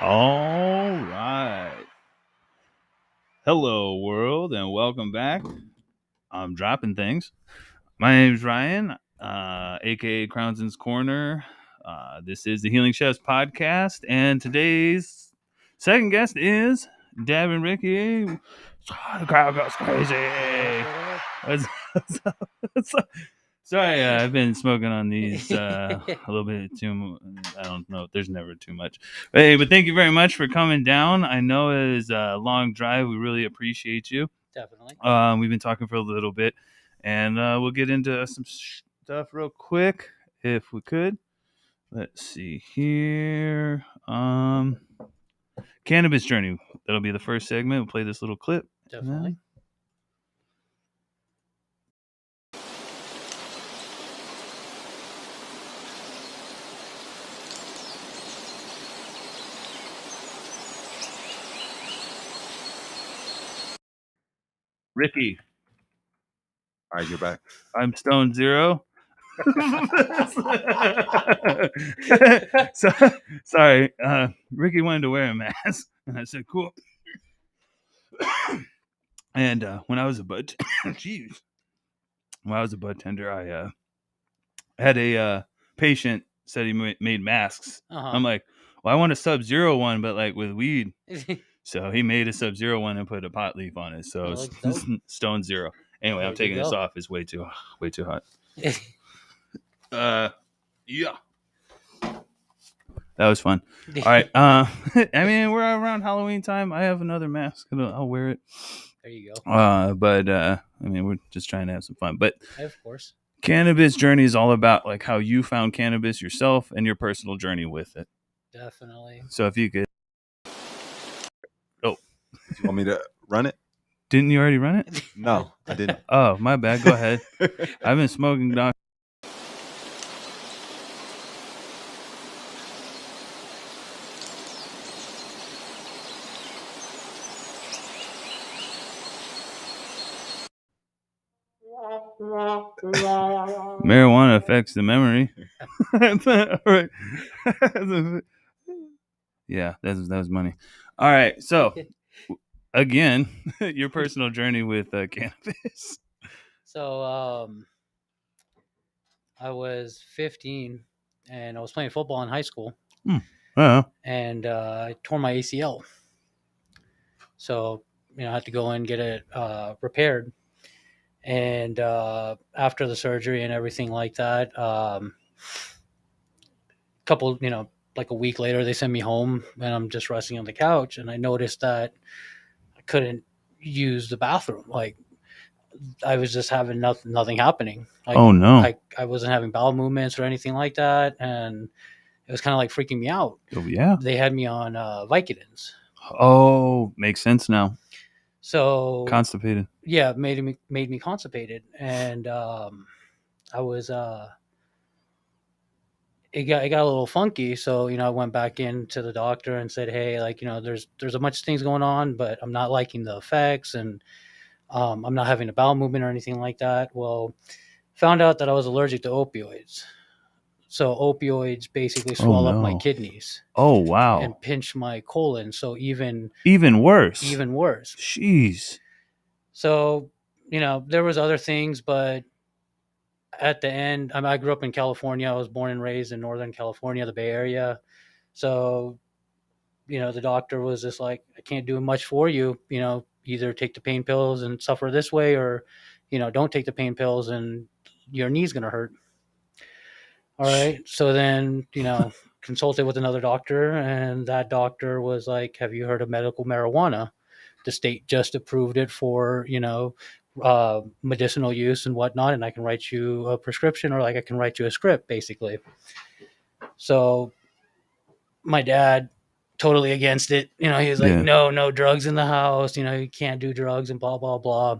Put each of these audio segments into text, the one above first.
All right. Hello, world, and welcome back. I'm dropping things. My name's Ryan, aka Crownson's Corner. This is the Healing Chefs podcast, and today's second guest is Dabbin Ricky. The crowd goes crazy. What's up? Sorry, I've been smoking on these a little bit too much. I don't know. There's never too much. But thank you very much for coming down. I know it is a long drive. We really appreciate you. Definitely. We've been talking for a little bit, and we'll get into some stuff real quick if we could. Let's see here. Cannabis journey. That'll be the first segment. We'll play this little clip. Definitely. Ricky. All right, you're back. I'm Stone Zero. Sorry. Ricky wanted to wear a mask, and I said, "Cool." And when I was a bud, when I was a bud tender, I had a patient said he made masks. I'm like, well, I want a Sub-Zero one, but like with weed. So he made a Sub-Zero one and put a pot leaf on it. So it's Stone Zero. Anyway, I'm taking this off. It's way too hot. Yeah. That was fun. All right. I mean, we're around Halloween time. I have another mask. I'll wear it. There you go. I mean, we're just trying to have some fun. But of course, cannabis journey is all about like how you found cannabis yourself and your personal journey with it. Definitely. So if you could. Oh. You want me to run it? Didn't you already run it? No, I didn't. Oh, my bad. Go ahead. I've been smoking, Doc. Marijuana affects the memory. Right. Yeah, that was money. All right, so again, your personal journey with cannabis. So I was 15 and I was playing football in high school. And I tore my ACL. So, I had to go in and get it repaired. And after the surgery and everything like that, couple, like a week later, they sent me home and I'm just resting on the couch. And I noticed that I couldn't use the bathroom. Like I was just having nothing happening. Like, oh no! I wasn't having bowel movements or anything like that. And it was kind of like freaking me out. Oh yeah. They had me on Vicodins. Oh, makes sense now. So constipated. Yeah, made me constipated, and I was it got a little funky. So I went back into the doctor and said, hey, like there's a bunch of things going on, but I'm not liking the effects, and I'm not having a bowel movement or anything like that. Well, found out that I was allergic to opioids. So opioids basically swell up my kidneys. Oh wow! And pinch my colon. So even worse. Jeez. So there was other things, but at the end, I grew up in California. I was born and raised in Northern California, the Bay Area. So the doctor was just like, I can't do much for you. Either take the pain pills and suffer this way, or don't take the pain pills and your knee's gonna hurt. All right. So then, consulted with another doctor, and that doctor was like, have you heard of medical marijuana? The state just approved it for, medicinal use and whatnot. And I can write you a prescription, or like I can write you a script, basically. So my dad, totally against it. He was like, no drugs in the house. You can't do drugs and blah, blah, blah.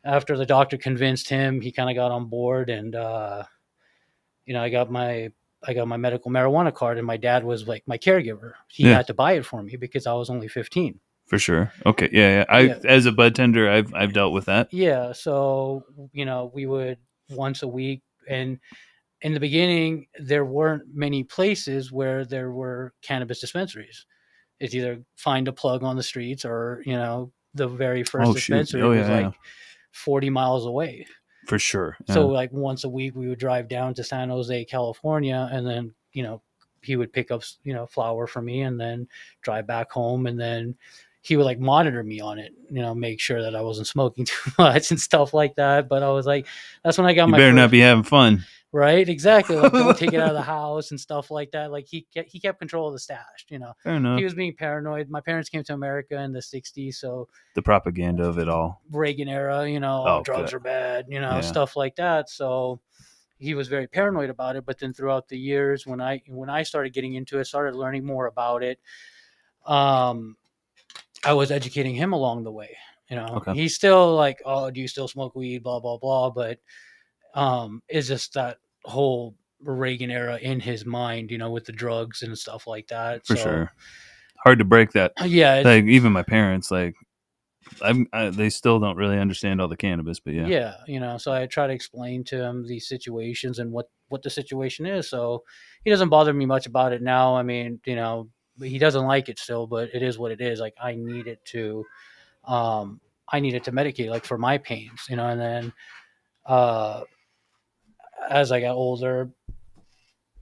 After the doctor convinced him, he kind of got on board, and, I got my medical marijuana card, and my dad was like my caregiver. He had to buy it for me because I was only 15. For sure. Okay. Yeah. As a bud tender, I've dealt with that. Yeah. So, we would once a week, and in the beginning, there weren't many places where there were cannabis dispensaries. It's either find a plug on the streets or, the very first dispensary was like 40 miles away. For sure. Yeah. So like once a week we would drive down to San Jose, California, and then, he would pick up, flower for me and then drive back home. And then he would like monitor me on it, make sure that I wasn't smoking too much and stuff like that. But I was like, that's when I got you better not be having fun. Right, exactly. Like, don't take it out of the house and stuff like that. Like he kept control of the stash. Fair enough. He was being paranoid. My parents came to America in the '60s, so the propaganda of it all, Reagan era, drugs are bad, stuff like that. So he was very paranoid about it. But then throughout the years, when I started getting into it, started learning more about it, I was educating him along the way. Okay. He's still like, oh, do you still smoke weed? Blah blah blah. But it's just that whole Reagan era in his mind, with the drugs and stuff like that. For sure. Hard to break that. Yeah. Like even my parents, like they still don't really understand all the cannabis, but yeah. Yeah. So I try to explain to him these situations and what the situation is. So he doesn't bother me much about it now. I mean, he doesn't like it still, but it is what it is. Like I needed to medicate, like for my pains, and then, as I got older,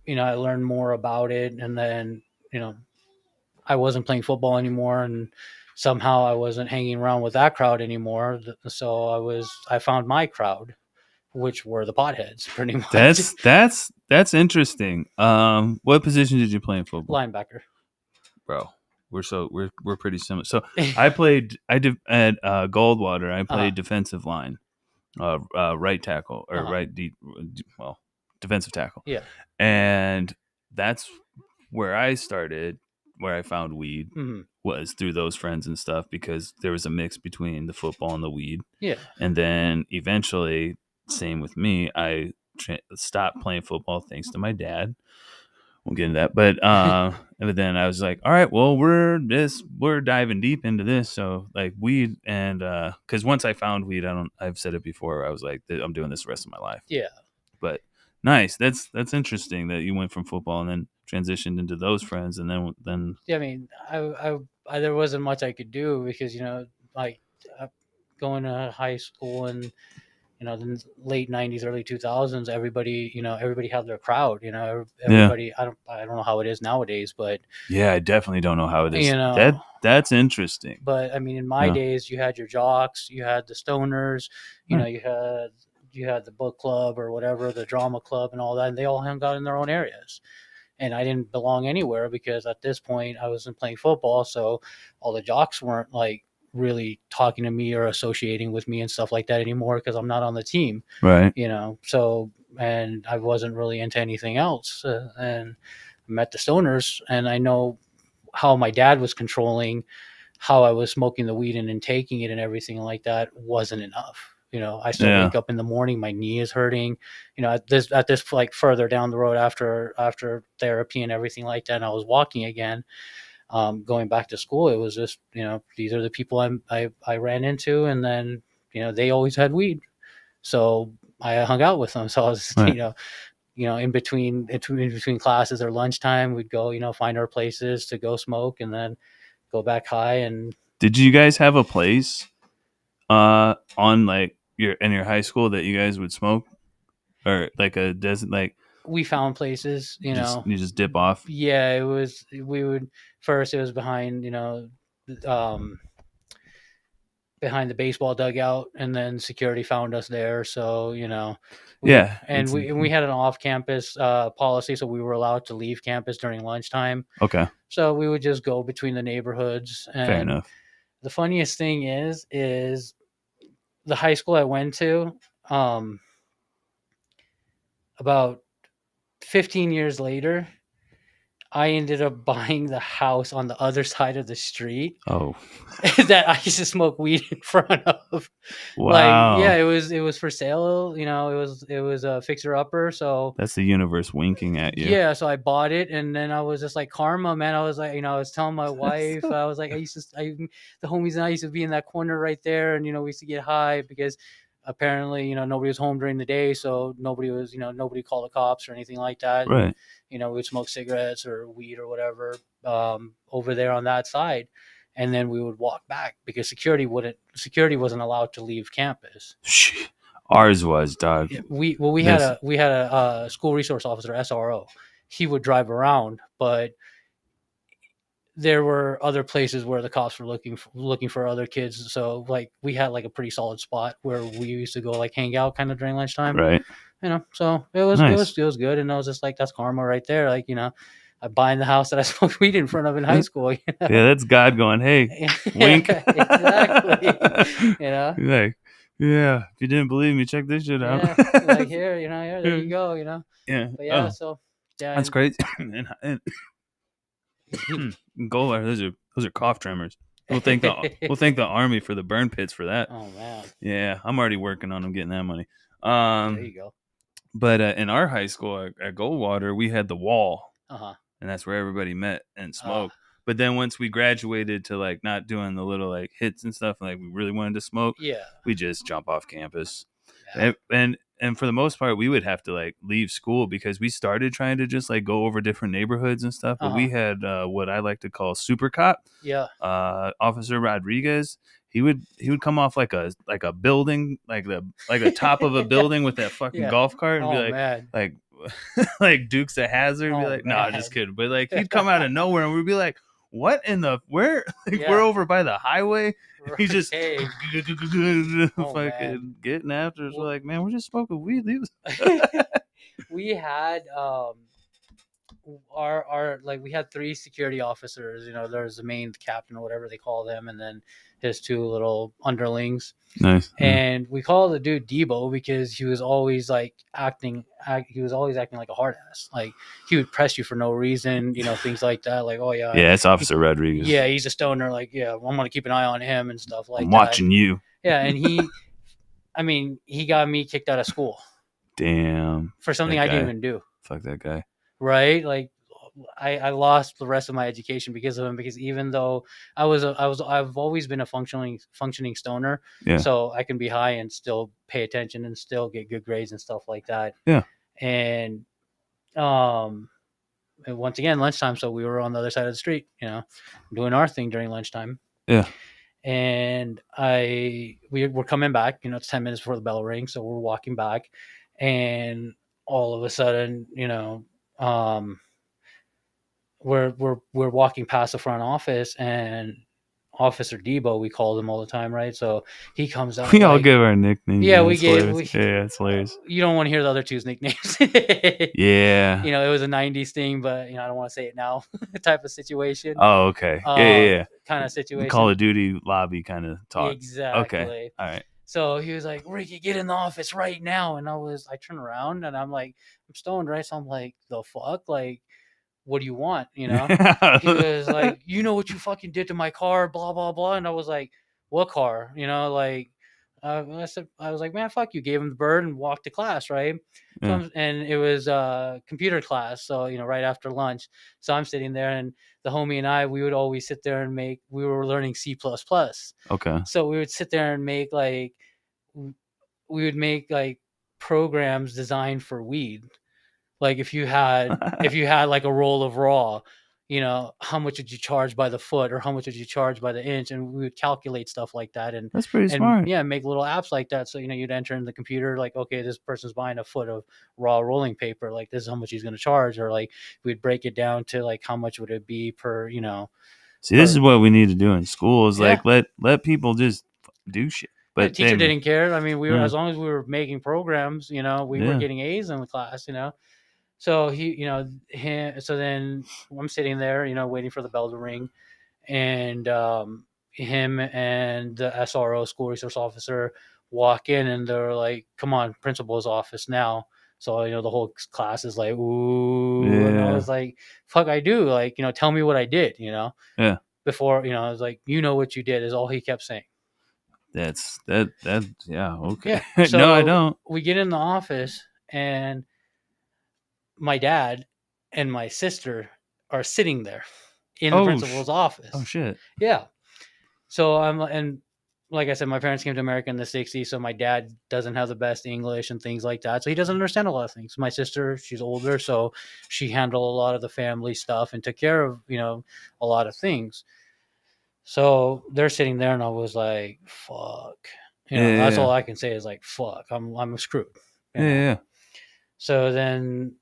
I learned more about it, and then, I wasn't playing football anymore, and somehow I wasn't hanging around with that crowd anymore. So I found my crowd, which were the potheads, pretty much. That's interesting. What position did you play in football? Linebacker. Bro, we're pretty similar. So I played at Goldwater. I played defensive line. Right tackle or defensive tackle. Yeah. And that's where I started, where I found weed was through those friends and stuff, because there was a mix between the football and the weed. Yeah. And then eventually, same with me, I stopped playing football thanks to my dad. Won't get into that, but then I was like, all right, well, we're diving deep into this. So like weed, and because once I found weed, I've said it before, I was like, I'm doing this the rest of my life. Yeah. But nice. That's interesting that you went from football and then transitioned into those friends, and then. Yeah, I mean, I there wasn't much I could do because like going to high school and. The late 90s, early 2000s, everybody had their crowd, everybody, I don't know how it is nowadays, but yeah, I definitely don't know how it is. That's interesting. But I mean, in my days, you had your jocks, you had the stoners, you had the book club or whatever, the drama club and all that, and they all hung out in their own areas. And I didn't belong anywhere because at this point I wasn't playing football. So all the jocks weren't like really talking to me or associating with me and stuff like that anymore because I'm not on the team. Right. So, and I wasn't really into anything else. And I met the stoners, and I know how my dad was controlling how I was smoking the weed and taking it and everything like that wasn't enough. I still wake up in the morning, my knee is hurting, at this like further down the road after therapy and everything like that. And I was walking again. Going back to school, it was just, these are the people I ran into, and then, they always had weed. So I hung out with them. So I was, right. In between classes or lunchtime, we'd go, find our places to go smoke and then go back high. And did you guys have a place on like in your high school that you guys would smoke, or like a desert, like we found places, you just dip off? Yeah, it was behind, behind the baseball dugout, and then security found us there. So, we had an off-campus policy, so we were allowed to leave campus during lunchtime. Okay. So we would just go between the neighborhoods. And fair enough. The funniest thing is the high school I went to, about 15 years later, I ended up buying the house on the other side of the street. Oh, that I used to smoke weed in front of. Wow. Like, yeah, it was for sale. It was a fixer upper. So that's the universe winking at you. Yeah. So I bought it, and then I was just like, karma, man. I was like, I was telling my wife, I was like, the homies and I used to be in that corner right there, and we used to get high because apparently, nobody was home during the day, so nobody called the cops or anything like that. Right. And, we'd smoke cigarettes or weed or whatever over there on that side, and then we would walk back because security wasn't allowed to leave campus. Ours was, dog. We had a school resource officer, SRO. He would drive around, but there were other places where the cops were looking for other kids. So like we had like a pretty solid spot where we used to go like hang out kind of during lunchtime. Right. So it was nice. It was good. And I was just like, that's karma right there. Like, I buying the house that I smoked weed in front of in high school. Yeah, that's God going, hey, wink. Exactly. Like, yeah, if you didn't believe me, check this shit out. Like here, there you go, Yeah. But yeah, so yeah. That's crazy. and gold, those are cough tremors. We'll thank the Army for the burn pits for that. Oh man. Yeah, I'm already working on them getting that money. There you go. But in our high school at Goldwater, we had the wall, and that's where everybody met and smoked. But then once we graduated to like not doing the little like hits and stuff, and like we really wanted to smoke, we just jump off campus. Yeah. And for the most part, we would have to like leave school because we started trying to just like go over different neighborhoods and stuff. But we had what I like to call super cop. Yeah. Officer Rodriguez. He would come off like a building, like the top of a building with that fucking golf cart and be like like Dukes of Hazzard and be like, nah, just kidding. But like he'd come out of nowhere and we'd be like, what in the where? Like, we're over by the highway. Right. He's just fucking getting after us. We're like, man, we're just smoking weed. We had our like we had 3 security officers. There's the main captain or whatever they call them, and then his 2 little underlings. Nice. And we call the dude Debo because he was always like acting like a hard ass. Like he would press you for no reason, things like that. Like, oh yeah, it's Officer Rodriguez. Yeah, he's a stoner. Like, yeah, I'm gonna keep an eye on him and stuff like that. I'm watching you. Yeah, and he got me kicked out of school. Damn. For something I didn't even do. Fuck that guy. Right? Like I lost the rest of my education because of him, because even though I've always been a functioning stoner, so I can be high and still pay attention and still get good grades and stuff like that. Yeah. And once again, lunchtime, so we were on the other side of the street, doing our thing during lunchtime. Yeah. And we were coming back, it's 10 minutes before the bell rings, so we're walking back, and all of a sudden, we're walking past the front office, and Officer Debo, we called him all the time, right? So he comes out. We all give our nicknames. Yeah, it's hilarious. You don't want to hear the other 2's nicknames. Yeah. It was a 90s thing, but I don't want to say it now type of situation. Oh, okay. Yeah. Kind of situation. Call of Duty lobby kind of talk. Exactly. Okay. All right. So he was like, Ricky, get in the office right now. And I turn around and I'm like, I'm stoned, right? So I'm like, the fuck? Like, what do you want? He was like, you know what you fucking did to my car, blah, blah, blah. And I was like, what car? I was like, man, fuck you. Gave him the bird and walked to class, right? Yeah. So and it was computer class. So, right after lunch. So I'm sitting there, and the homie and I, we would always sit there and we were learning C++. Okay. So we would sit there and make programs designed for weed. Like if you had like a roll of raw, how much would you charge by the foot, or how much would you charge by the inch? And we would calculate stuff like that. And that's pretty smart. Yeah, make little apps like that. So, you'd enter in the computer, like, okay, this person's buying a foot of raw rolling paper. Like, this is how much he's going to charge. Or like, we'd break it down to like, how much would it be per, See, this is what we need to do in schools. Yeah. Like, let people just do shit. But the teacher didn't care. I mean, we were, as long as we were making programs, we were getting A's in the class, So so then I'm sitting there, waiting for the bell to ring, and him and the SRO, school resource officer, walk in, and they're like, "Come on, principal's office now." So the whole class is like, "Ooh," and I was like, "Fuck, I do." Like, tell me what I did. Yeah. Before, I was like, what you did, is all he kept saying. That's yeah, okay. Yeah. So no, I don't. We get in the office, and my dad and my sister are sitting there in the principal's office. Oh shit. Yeah. So I'm, and like I said, my parents came to America in the 60s, so my dad doesn't have the best English and things like that. So he doesn't understand a lot of things. My sister, she's older, so she handled a lot of the family stuff and took care of, a lot of things. So they're sitting there and I was like, fuck. That's all I can say is like, fuck, I'm screwed. Yeah. So then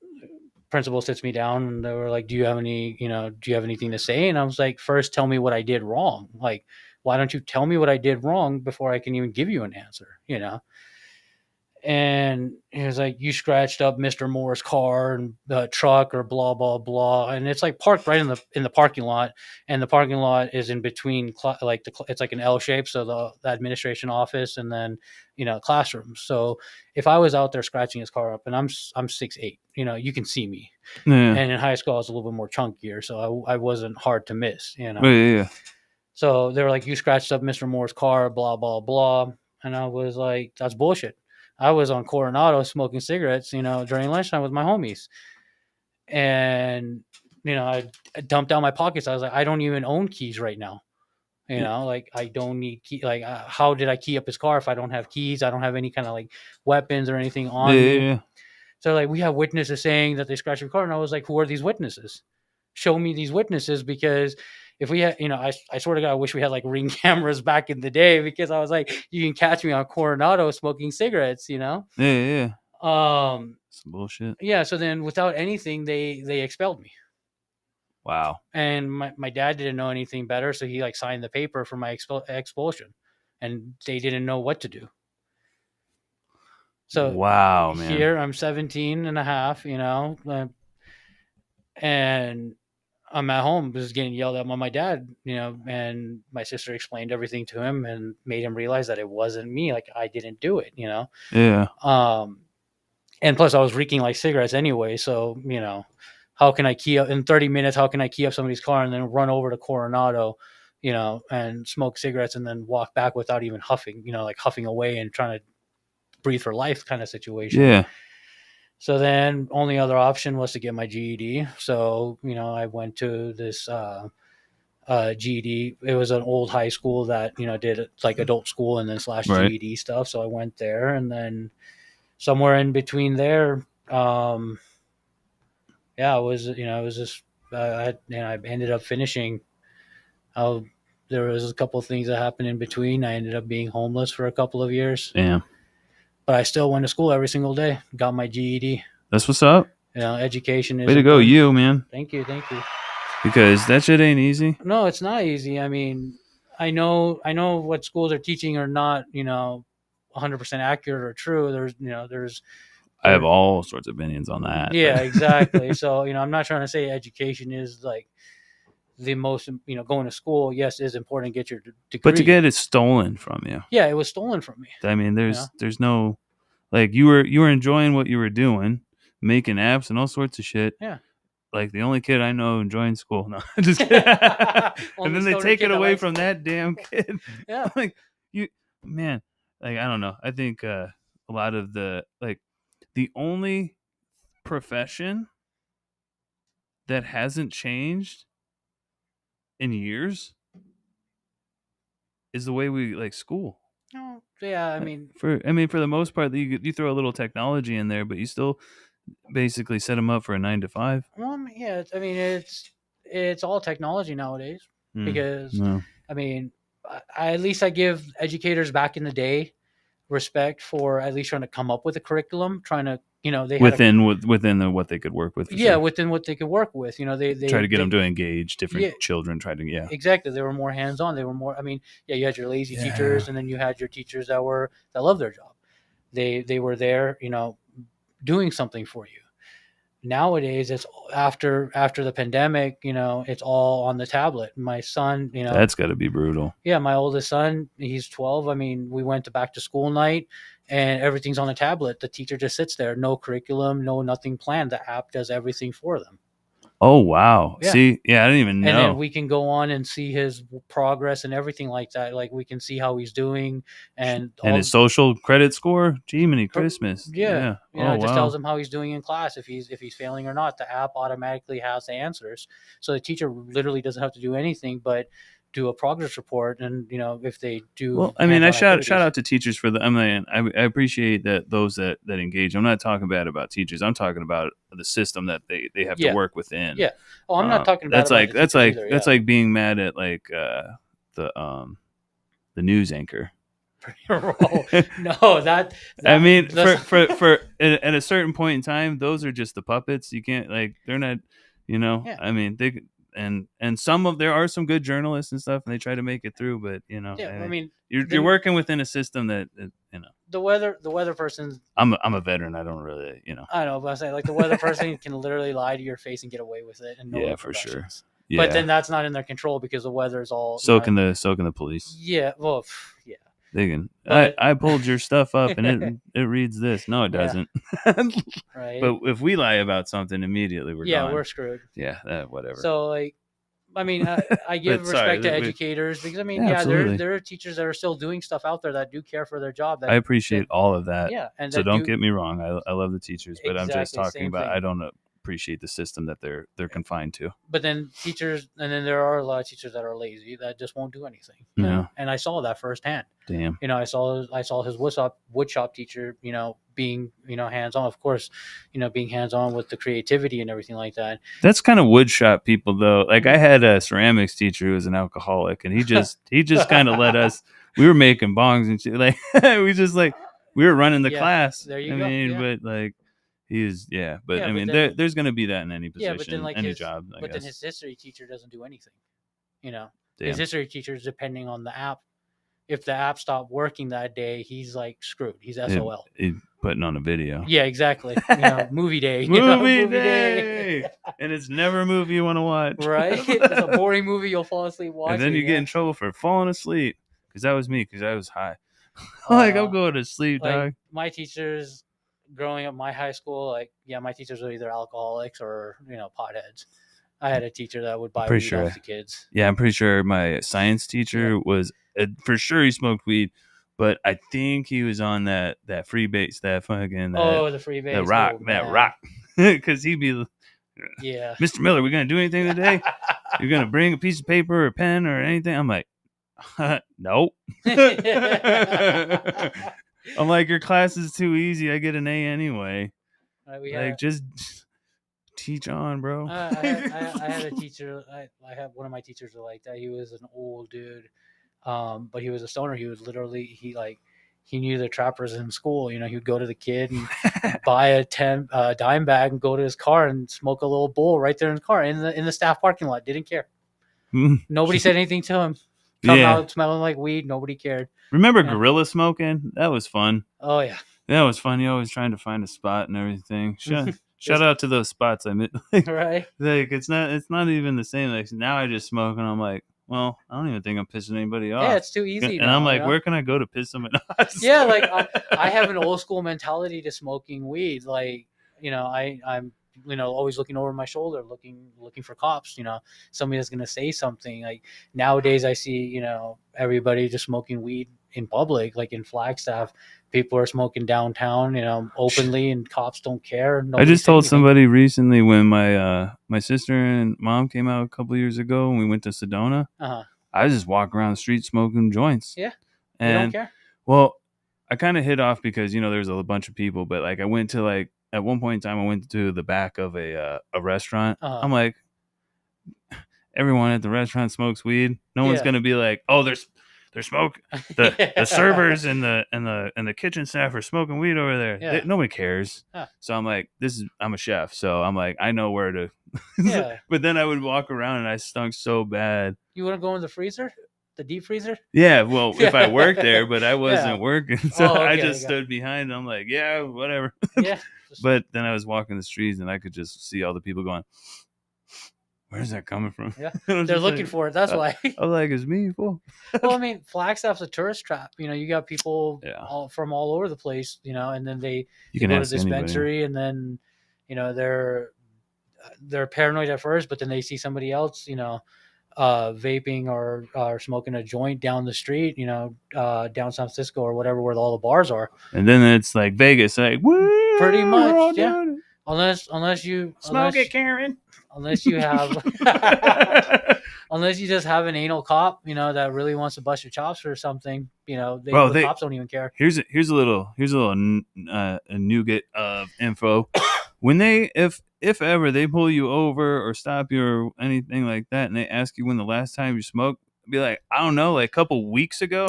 principal sits me down and they were like, do you have anything to say? And I was like, first tell me what I did wrong. Like, why don't you tell me what I did wrong before I can even give you an answer, And he was like, you scratched up Mr. Moore's car and the truck or blah, blah, blah. And it's like parked right in the parking lot. And the parking lot is in between, it's like an L shape. So the administration office and then, classrooms. So if I was out there scratching his car up and I'm 6'8", you can see me. Yeah. And in high school, I was a little bit more chunkier. So I wasn't hard to miss, Yeah. So they were like, you scratched up Mr. Moore's car, blah, blah, blah. And I was like, that's bullshit. I was on Coronado smoking cigarettes, during lunchtime with my homies. And, I dumped out my pockets. I was like, I don't even own keys right now. Like I don't need key. Like, how did I key up his car if I don't have keys? I don't have any kind of like weapons or anything on me. Yeah. So like we have witnesses saying that they scratched your car. And I was like, who are these witnesses? Show me these witnesses, because if we had, I swear to God, I wish we had like Ring cameras back in the day, because I was like, you can catch me on Coronado smoking cigarettes, Yeah. Some bullshit. Yeah. So then without anything, they expelled me. Wow. And my dad didn't know anything better. So he like signed the paper for my expulsion, and they didn't know what to do. So wow, man. Here I'm 17 and a half, and I'm at home just getting yelled at by my dad, and my sister explained everything to him and made him realize that it wasn't me. Like I didn't do it, Yeah. And plus I was reeking like cigarettes anyway. So, how can I key up in 30 minutes? How can I key up somebody's car and then run over to Coronado, and smoke cigarettes and then walk back without even huffing, like huffing away and trying to breathe for life kind of situation. Yeah. So then only other option was to get my GED. So, I went to this GED. It was an old high school that, did like adult school and then / GED stuff. So I went there, and then somewhere in between there, it was, it was just, I ended up finishing. There was a couple of things that happened in between. I ended up being homeless for a couple of years. Yeah. But I still went to school every single day. Got my GED. That's what's up. Education is. Way to go, you, man. Thank you. Because that shit ain't easy. No, it's not easy. I mean, I know what schools are teaching are not, 100% accurate or true. There's. I have all sorts of opinions on that. Yeah, exactly. So, I'm not trying to say education is like the most, going to school, yes, is important to get your degree. But to get it stolen from you. Yeah, it was stolen from me. I mean, there's no, like, you were enjoying what you were doing, making apps and all sorts of shit. Yeah. Like the only kid I know enjoying school. No, just kidding. And then they take it away from that damn kid. Yeah. Like man, like I don't know. I think a lot of the only profession that hasn't changed in years is the way we like school. Oh, yeah, I mean, for the most part, you throw a little technology in there, but you still basically set them up for a 9 to 5. Well, yeah, I mean, it's all technology nowadays, because I mean, at least I give educators back in the day respect for at least trying to come up with a curriculum, trying to, they within what they could work with. Yeah, within what they could work with. They try to get them to engage different children. Exactly. They were more hands on. They were more. I mean, you had your lazy teachers, and then you had your teachers that loved their job. They were there, doing something for you. Nowadays, it's after the pandemic, it's all on the tablet. My son, that's got to be brutal. Yeah, my oldest son, he's 12. I mean, we went to back to school night, and everything's on a tablet. The teacher just sits there, no curriculum, nothing planned. The app does everything for them. Oh, wow. Yeah. See, I didn't even know. And then we can go on and see his progress and everything like that. Like we can see how he's doing and his social credit score. Jiminy Christmas. Yeah. It just tells him how he's doing in class. If he's failing or not, the app automatically has the answers. So the teacher literally doesn't have to do anything but do a progress report, and if they do. Well, I mean, I shout out to teachers for the. I mean, I appreciate that those that engage. I'm not talking bad about teachers. I'm talking about the system that they have to work within. Yeah. Oh, I'm not talking about that's either, like being mad at like the news anchor. No, that I mean, for at a certain point in time, those are just the puppets. You can't they're not. Yeah. I mean, they. And there are some good journalists and stuff, and they try to make it through. But I mean, you're working within a system that the weather person. I'm a veteran. I don't really I know, but I say like the weather person can literally lie to your face and get away with it, and no for sure. Yeah. But then that's not in their control because the weather is all. So can the police. Yeah. Well. Yeah. They can. I pulled your stuff up and it reads this. No, it doesn't. Right. But if we lie about something, immediately we're gone. We're screwed. Yeah, whatever. So I mean, I give respect to educators because I mean, there are teachers that are still doing stuff out there that do care for their job. I appreciate all of that. Yeah, and so don't get me wrong. I love the teachers, but I'm just talking about thing. I don't appreciate the system that they're confined to. But then there are a lot of teachers that are lazy that just won't do anything. Yeah. And I saw that firsthand. Damn. I saw his woodshop teacher, being, hands-on, of course, being hands-on with the creativity and everything like that. That's kind of woodshop people though. Like I had a ceramics teacher who was an alcoholic, and he just kind of let us. We were making bongs and shit. Like we were running the class. There you go. But I mean, there's going to be that in any position, but then any job. But then his history teacher doesn't do anything. His history teacher is depending on the app. If the app stopped working that day, he's screwed. He's SOL. He's putting on a video. Yeah, exactly. Movie day. Movie day. And it's never a movie you want to watch. Right? It's a boring movie you'll fall asleep watching. And then you get in trouble for falling asleep. Because that was me, because I was high. I'm going to sleep, dog. My teachers growing up, my high school, my teachers were either alcoholics or, potheads. I had a teacher that would buy weed off the kids. Yeah, I'm pretty sure my science teacher was... for sure he smoked weed, but I think he was on that free base, that fucking the free base, that rock, because he'd be Mr. Miller, we gonna do anything today? You're gonna bring a piece of paper or a pen or anything? I'm like, nope. I'm like, your class is too easy. I get an A anyway. Just teach on, bro. I had a teacher. I had one of my teachers like that. He was an old dude. But he was a stoner. He was literally he knew the trappers in school. He would go to the kid and buy a dime bag and go to his car and smoke a little bowl right there in his car in the staff parking lot. Didn't care. Nobody said anything to him. Come out smelling like weed. Nobody cared. Remember gorilla smoking? That was fun. Oh yeah, that was fun. You always trying to find a spot and everything. Shout out to those spots I met. Right. It's not even the same. Now I just smoke and I'm like, well, I don't even think I'm pissing anybody off. Yeah, it's too easy. And I'm like, where can I go to piss someone off? Yeah, I have an old school mentality to smoking weed. I'm always looking over my shoulder, looking for cops. Somebody that's gonna say something. Nowadays, I see everybody just smoking weed in public, like in Flagstaff. People are smoking downtown, openly, and cops don't care. I just told somebody recently when my sister and mom came out a couple years ago and we went to Sedona. I just walk around the street smoking joints. Yeah, and they don't care. Well, I kind of hit off because there's a bunch of people, but I went to at one point in time I went to the back of a restaurant. I'm like, everyone at the restaurant smokes weed. No one's gonna be like, oh, they're smoking. The servers and the kitchen staff are smoking weed over there. Yeah. Nobody cares. So I'm like, I'm a chef, so I'm like, I know where to. But then I would walk around and I stunk so bad. You want to go in the freezer, the deep freezer? Yeah, well, if I worked there, but I wasn't working, so okay, I just stood behind. I'm like, yeah, whatever. Yeah. But then I was walking the streets and I could just see all the people going, where's that coming from? Yeah, they're looking for it. That's why. I'm like, it's me, fool. Well, I mean, Flagstaff's a tourist trap. You got people from all over the place. And then they go to the dispensary, and then they're paranoid at first, but then they see somebody else, vaping or smoking a joint down the street, down San Francisco or whatever, where all the bars are. And then it's like Vegas, woo, pretty much, yeah. Unless you smoke it, Karen. Unless you have, unless you just have an anal cop, you know, that really wants to bust your chops or something, you know, the cops don't even care. Here's a little a nugget of info. When they if ever they pull you over or stop you or anything like that, and they ask you when the last time you smoked, be like, I don't know, like a couple weeks ago,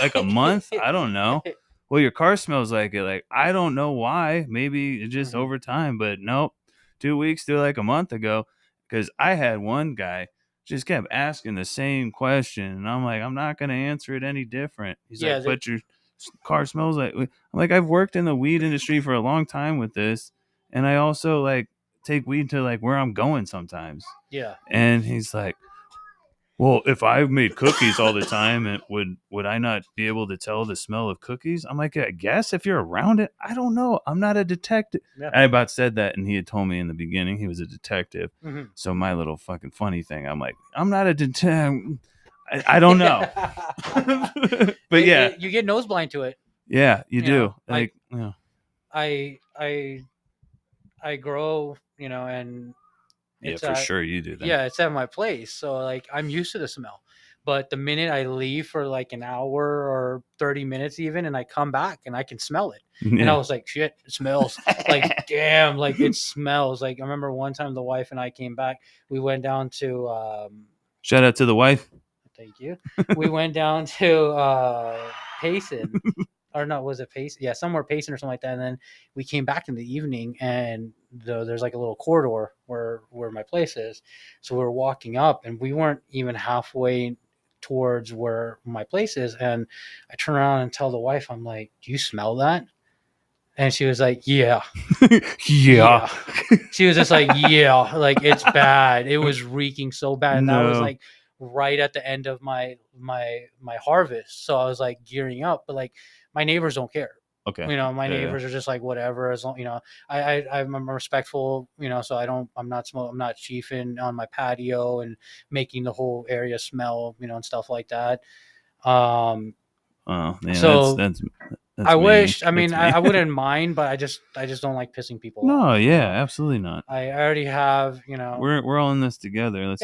like a month, I don't know. Well, your car smells like it. Like, I don't know why. Maybe it's just over time, but nope. 2 weeks to like a month ago, because I had one guy just kept asking the same question, and I'm like, I'm not gonna answer it any different. He's like, but your car smells like. I'm like, I've worked in the weed industry for a long time with this, and I also like take weed to like where I'm going sometimes. Yeah. And he's like, well, if I made cookies all the time, it would I not be able to tell the smell of cookies? I'm like, I guess if you're around it, I don't know. I'm not a detective. Yeah. I about said that, and he had told me in the beginning he was a detective. Mm-hmm. So my little fucking funny thing, I'm like, I'm not a detective. I don't know. But yeah, you get nose blind to it. Yeah, you do. Know, like, I grow, you know, and yeah, for sure you do that. Yeah, it's at my place, so like I'm used to the smell. But the minute I leave for like an hour or 30 minutes even, and I come back and I can smell it, and I was like, shit, it smells. Like, damn, like it smells. Like I remember one time the wife and I came back. We went down to shout out to the wife. Thank you. We went down to Payson. Or no, was it Payson? Yeah, somewhere Payson or something like that. And then we came back in the evening, and there's like a little corridor where my place is. So we were walking up, and we weren't even halfway towards where my place is. And I turn around and tell the wife, I'm like, do you smell that? And she was like, yeah. Yeah. She was just like, yeah, like it's bad. It was reeking so bad. And that was like right at the end of my harvest. So I was like gearing up, but like my neighbors don't care. Okay. You know, my neighbors are just like, whatever, as long, you know, I'm respectful, you know, so I'm not chiefing on my patio and making the whole area smell, you know, and stuff like that. Oh, man, so that's I wish, I mean, I wouldn't mind, but I just don't like pissing people off. No, yeah, absolutely not. I already have, you know, we're all in this together. Let's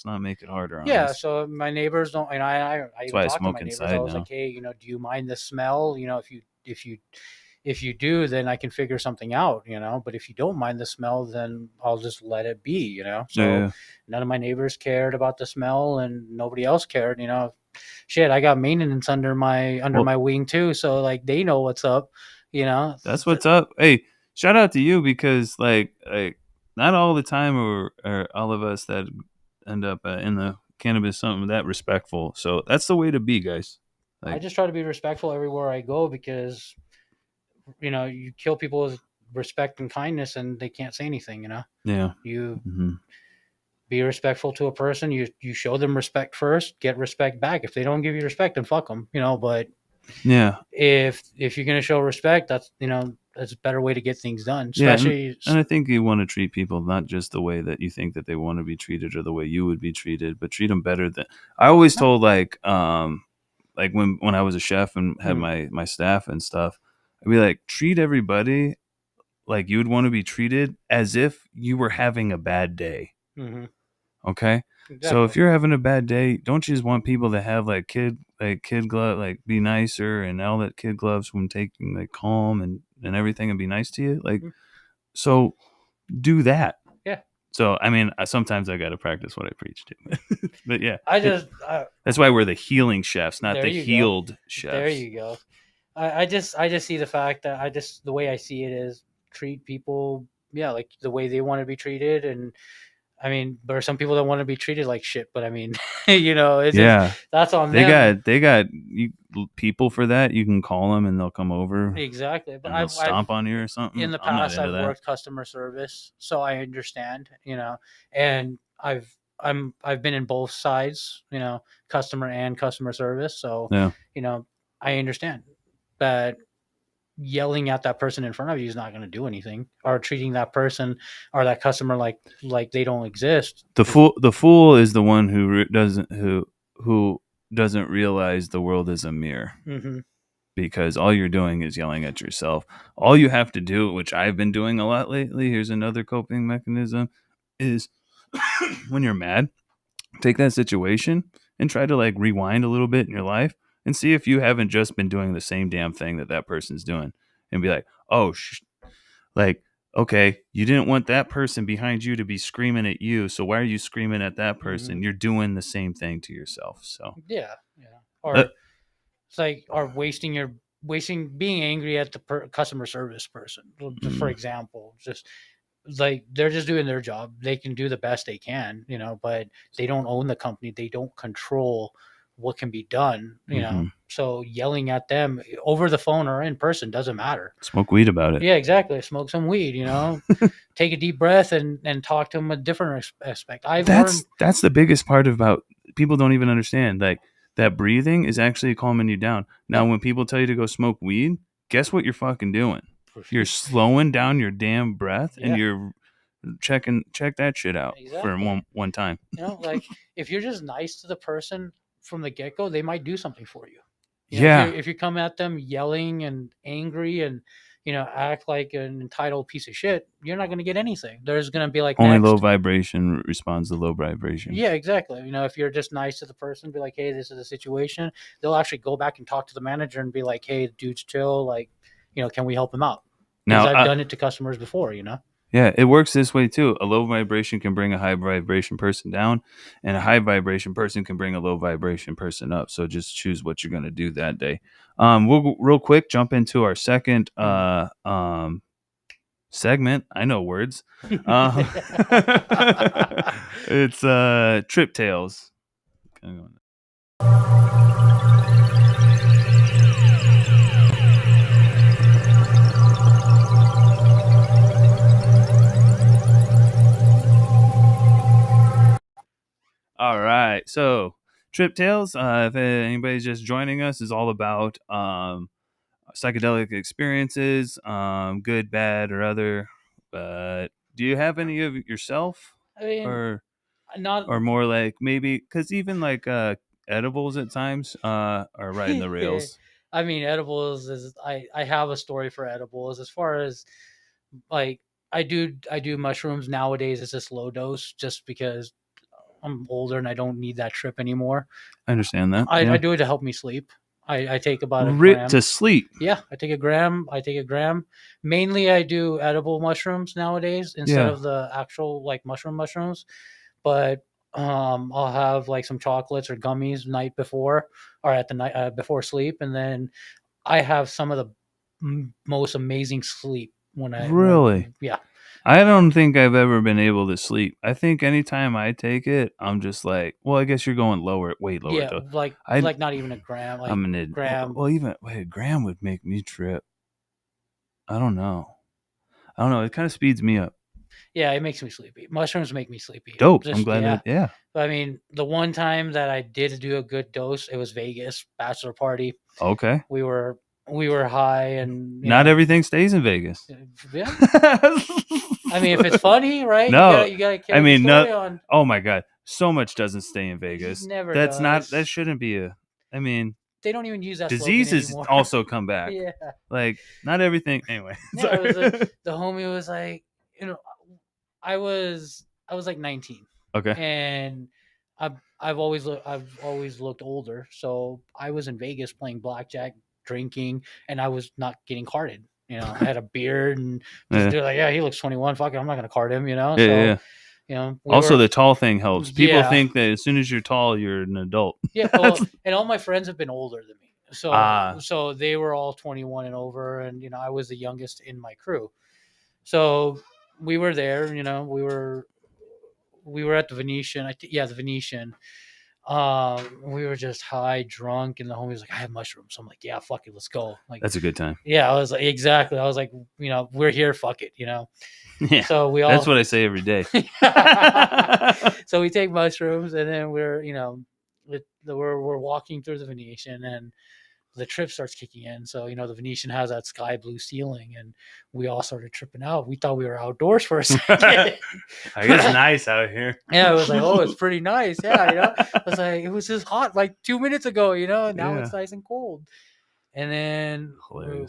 not make it harder on us. Yeah, so my neighbors don't, and I even talked to my neighbors. I was like, hey, you know, do you mind the smell? You know, if you do, then I can figure something out, you know, but if you don't mind the smell, then I'll just let it be, you know. So none of my neighbors cared about the smell, and nobody else cared, you know. Shit, I got maintenance under my wing too, so like they know what's up, you know. That's what's up. Hey, shout out to you, because like not all the time are all of us that end up in the cannabis something that respectful. So that's the way to be, guys. Like, I just try to be respectful everywhere I go, because you know, you kill people with respect and kindness, and they can't say anything, you know. Yeah. You be respectful to a person. You show them respect first. Get respect back. If they don't give you respect, then fuck them, you know. But yeah, if you're gonna show respect, that's, you know, that's a better way to get things done. Especially, and I think you want to treat people not just the way that you think that they want to be treated or the way you would be treated, but treat them better than. I always told like when I was a chef and had my staff and stuff, I'd be like, treat everybody like you would want to be treated, as if you were having a bad day. Mm-hmm. Okay. Exactly. So if you're having a bad day, don't you just want people to have like kid glove, like be nicer and all that kid gloves when taking like calm and everything, and be nice to you? Like, so do that. Yeah. So, I mean, sometimes I got to practice what I preach to, but yeah, that's why we're the healing chefs, not the healed chefs. There you go. I just see the fact that the way I see it is treat people, like the way they want to be treated. And I mean, there are some people that want to be treated like shit, but I mean, you know, it's that's on them. They got people for that. You can call them and they'll come over. Exactly. But I've stomp on you or something. In the past, I've worked customer service, so I understand, you know, and I've been in both sides, you know, customer service. So, you know, I understand that yelling at that person in front of you is not going to do anything, or treating that person or that customer like they don't exist. The fool is the one who doesn't realize the world is a mirror. Mm-hmm. Because all you're doing is yelling at yourself. All you have to do, which I've been doing a lot lately, here's another coping mechanism, is when you're mad, take that situation and try to like rewind a little bit in your life and see if you haven't just been doing the same damn thing that person's doing, and be like, oh, like, okay, you didn't want that person behind you to be screaming at you, so why are you screaming at that person? Mhm. You're doing the same thing to yourself. So Yeah. Or it's like, or being angry at the customer service person. Just for example, just like they're just doing their job. They can do the best they can, but they don't own the company. They don't control what can be done, So yelling at them over the phone or in person doesn't matter. Smoke weed about it. Yeah, exactly. Smoke some weed, take a deep breath and talk to them a different aspect. That's the biggest part about people don't even understand. Like that breathing is actually calming you down. Now, when people tell you to go smoke weed, guess what you're fucking doing? You're slowing down your damn breath, and you're check that shit out for one time. Like if you're just nice to the person from the get go, they might do something for you. If you come at them yelling and angry and act like an entitled piece of shit, you're not going to get anything. There's going to be like only low vibration responds to low vibration. Yeah, exactly. If you're just nice to the person, be like, hey, this is the situation, they'll actually go back and talk to the manager and be like, hey, dude's chill, like, can we help him out? Because I've done it to customers before. Yeah, it works this way too. A low vibration can bring a high vibration person down, and a high vibration person can bring a low vibration person up. So just choose what you're going to do that day. We'll real quick jump into our second segment. I know words. It's Trip Tales. All right, so Trip Tales, if anybody's just joining us, is all about psychedelic experiences, good, bad, or other. But do you have any of it yourself? I mean, or not, or more like maybe because even like edibles at times are riding the rails. I mean, edibles is I have a story for edibles as far as like I do mushrooms nowadays. It's just low dose just because I'm older and I don't need that trip anymore. I understand that. I do it to help me sleep. I take about a gram to sleep. Yeah, I take a gram. Mainly, I do edible mushrooms nowadays instead of the actual like mushrooms. But I'll have like some chocolates or gummies night before or at the night before sleep, and then I have some of the most amazing sleep when I yeah. I don't think I've ever been able to sleep. I think anytime I take it, I'm just like, well, I guess you're going lower, way lower. Yeah, like not even a gram. Like I'm an gram. Well, even a gram would make me trip. I don't know. It kind of speeds me up. Yeah, it makes me sleepy. Mushrooms make me sleepy. Dope. I'm glad that. I mean, the one time that I did do a good dose, it was Vegas bachelor party. Okay. We were high and not everything stays in Vegas. Yeah. I mean, if it's funny, right? No, you gotta carry the story on. Oh my god, so much doesn't stay in Vegas. Never. That shouldn't be a. I mean, they don't even use that. Diseases also come back. Yeah. Like not everything. Anyway. Yeah, the homie was like, I was like 19. Okay. And I've always looked older, so I was in Vegas playing blackjack, drinking, and I was not getting carded. I had a beard, and they're like, "Yeah, he looks 21. Fuck it, I'm not gonna card him." Yeah. Also, the tall thing helps. People think that as soon as you're tall, you're an adult. Yeah, well, and all my friends have been older than me, so they were all 21 and over, and I was the youngest in my crew. So we were there. We were at the Venetian. The Venetian. We were just high, drunk, and the homie was like, "I have mushrooms." So I'm like, "Yeah, fuck it, let's go." Like, that's a good time. Yeah, I was like, exactly. I was like, we're here, fuck it, Yeah. So we all. That's what I say every day. So we take mushrooms, and then we're walking through the Venetian, and the trip starts kicking in. So, the Venetian has that sky blue ceiling, and we all started tripping out. We thought we were outdoors for a second. I guess it's nice out here. Yeah, it was like, oh, it's pretty nice. Yeah, I was like, it was just hot like 2 minutes ago, and now it's nice and cold. And then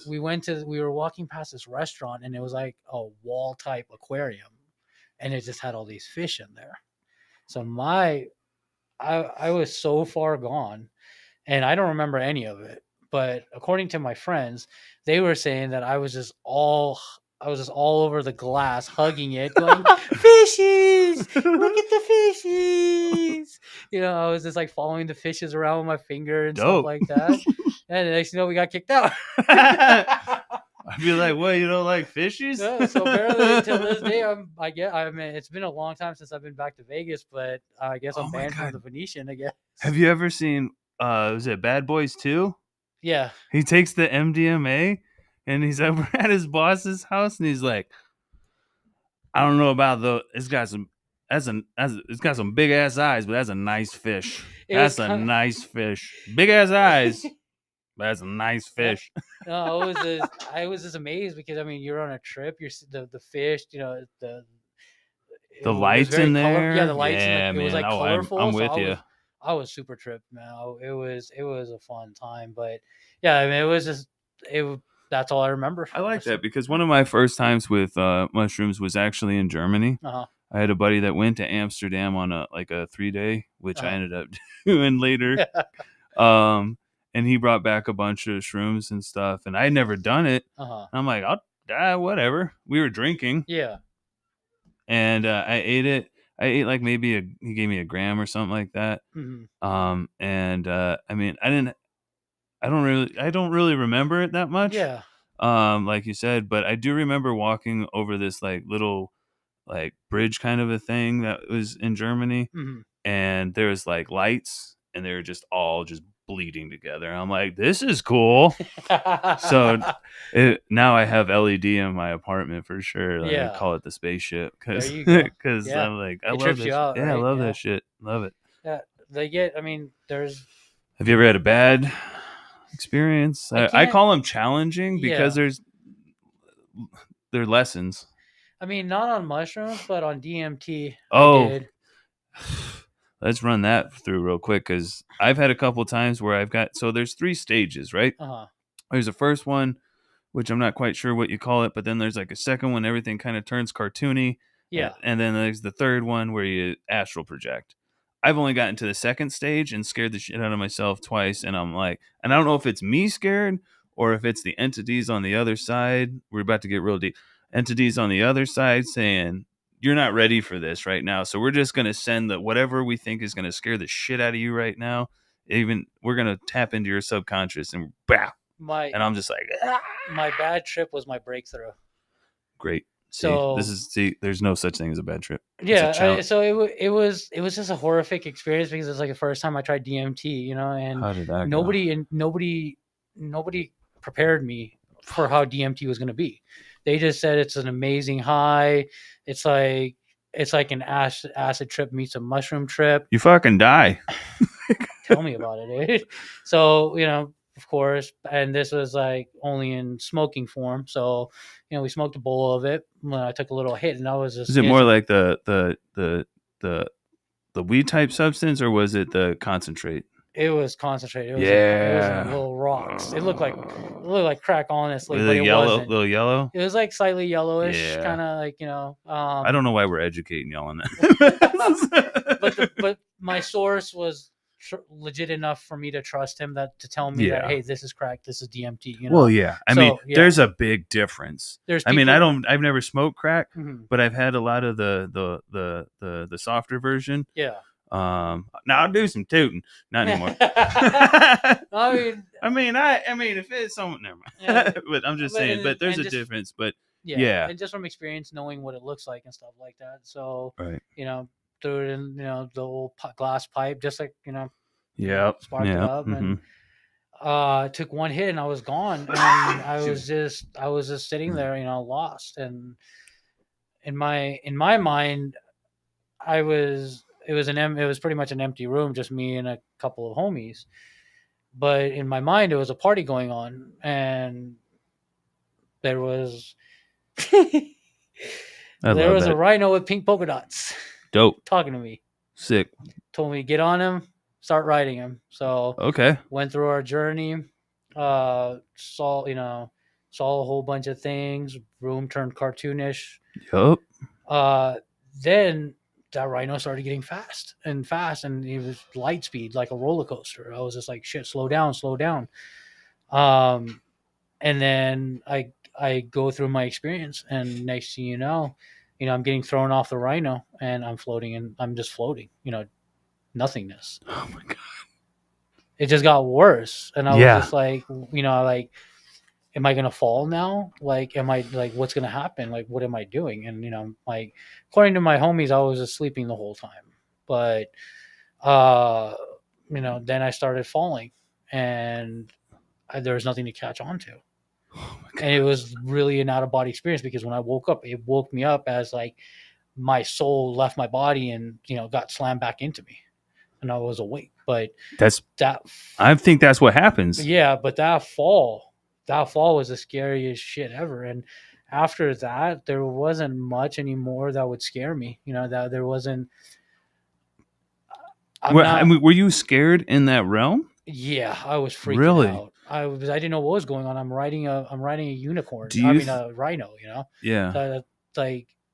we were walking past this restaurant, and it was like a wall type aquarium, and it just had all these fish in there. So my I was so far gone, and I don't remember any of it. But according to my friends, they were saying that I was just all over the glass, hugging it, going, "Fishies! Look at the fishies!" I was just like following the fishes around with my finger and stuff Dope. like that. And the next thing you know, we got kicked out. I'd be like, "What? You don't like fishies?" Yeah, so apparently, until this day, I mean, it's been a long time since I've been back to Vegas, but I guess I'm banned from the Venetian. I guess. Have you ever seen? Was it Bad Boys 2? Yeah. He takes the MDMA, and he's over at his boss's house, and he's like, "I don't know about it's got some." It's got some big ass eyes, but that's a nice fish. That's a nice fish. Big ass eyes. That's a nice fish. No, I was just amazed because I mean, you're on a trip. You're the fish. The lights in there. Yeah, the lights. It was like colorful. I'm with you. I was super tripped, man. It was a fun time, but yeah, I mean, it was just that's all I remember. I like that because one of my first times with mushrooms was actually in Germany. I had a buddy that went to Amsterdam on a 3-day, which I ended up doing later. And he brought back a bunch of shrooms and stuff, and I had never done it. I'm like, whatever. We were drinking. Yeah. And I ate it. I ate like he gave me a gram or something like that. Mm-hmm. And I mean, I don't really remember it that much. Yeah. Like you said, but I do remember walking over this like little like bridge kind of a thing that was in Germany, and there was like lights, and they were just all just bleeding together. I'm like, this is cool. So now I have LED in my apartment for sure. Like, I call it the spaceship because I'm like, I love this. Out, right? I love that shit. Love it. Yeah, they get. I mean, there's. Have you ever had a bad experience? I call them challenging because they're lessons. I mean, not on mushrooms, but on DMT. Oh, I did. Let's run that through real quick because I've had a couple times where there's 3 stages, right? There's a first one, which I'm not quite sure what you call it, but then there's like a second one, everything kind of turns cartoony. Yeah. And then there's the third one where you astral project. I've only gotten to the second stage and scared the shit out of myself twice. And I'm like, and I don't know if it's me scared or if it's the entities on the other side. We're about to get real deep. Entities on the other side saying, you're not ready for this right now. So we're just going to send whatever we think is going to scare the shit out of you right now. Even we're going to tap into your subconscious and bah. And I'm just like, my bad trip was my breakthrough. Great. There's no such thing as a bad trip. Yeah. So it was just a horrific experience because it was like the first time I tried DMT, and how did that nobody prepared me for how DMT was going to be. They just said it's an amazing high. It's like an acid trip meets a mushroom trip. You fucking die. Tell me about it, dude. So, of course, and this was like only in smoking form. So, we smoked a bowl of it. I took a little hit, and I was just. Is it more like the weed type substance, or was it the concentrate? It was concentrated. It was little rocks. It looked like crack, honestly. But it wasn't. Little yellow? It was like slightly yellowish, kind of like, I don't know why we're educating y'all on that. but my source was legit enough for me to trust him to tell me that, hey, this is crack, this is DMT. Well, yeah. I mean, there's a big difference. I've never smoked crack, but I've had a lot of the softer version. Yeah. Now I'll do some tooting, not anymore. I mean, if it's something, never mind. Yeah. But I'm just saying, but there's a difference. But yeah, and just from experience, knowing what it looks like and stuff like that. So, right. Threw it in, the old glass pipe, just like, sparked it up, and took one hit, and I was gone, and I was just sitting there, lost, and in my mind, it was pretty much an empty room, just me and a couple of homies. But in my mind, it was a party going on, and there was a rhino with pink polka dots. Dope. Talking to me. Sick. Told me get on him, start riding him. So went through our journey, saw a whole bunch of things. Room turned cartoonish. Yup. Then that rhino started getting fast, and it was light speed like a roller coaster. I was just like, shit, slow down. And then I go through my experience, and next thing you know, I'm getting thrown off the rhino, and I'm floating, and I'm just floating, nothingness. Oh my God. It just got worse, and I was just like, like, am I gonna fall now? Like, am I like, what's gonna happen? Like, what am I doing? And like, according to my homies, I was just sleeping the whole time. But then I started falling, and there was nothing to catch on to. Oh and it was really an out of body experience, because when I woke up, it woke me up as like my soul left my body and got slammed back into me, and I was awake. But I think that's what happens. Yeah, but that fall was the scariest shit ever. And after that, there wasn't much anymore that would scare me. That there wasn't. Were you scared in that realm? Yeah, I was freaking out. I didn't know what was going on. I'm riding a unicorn. A rhino. Yeah.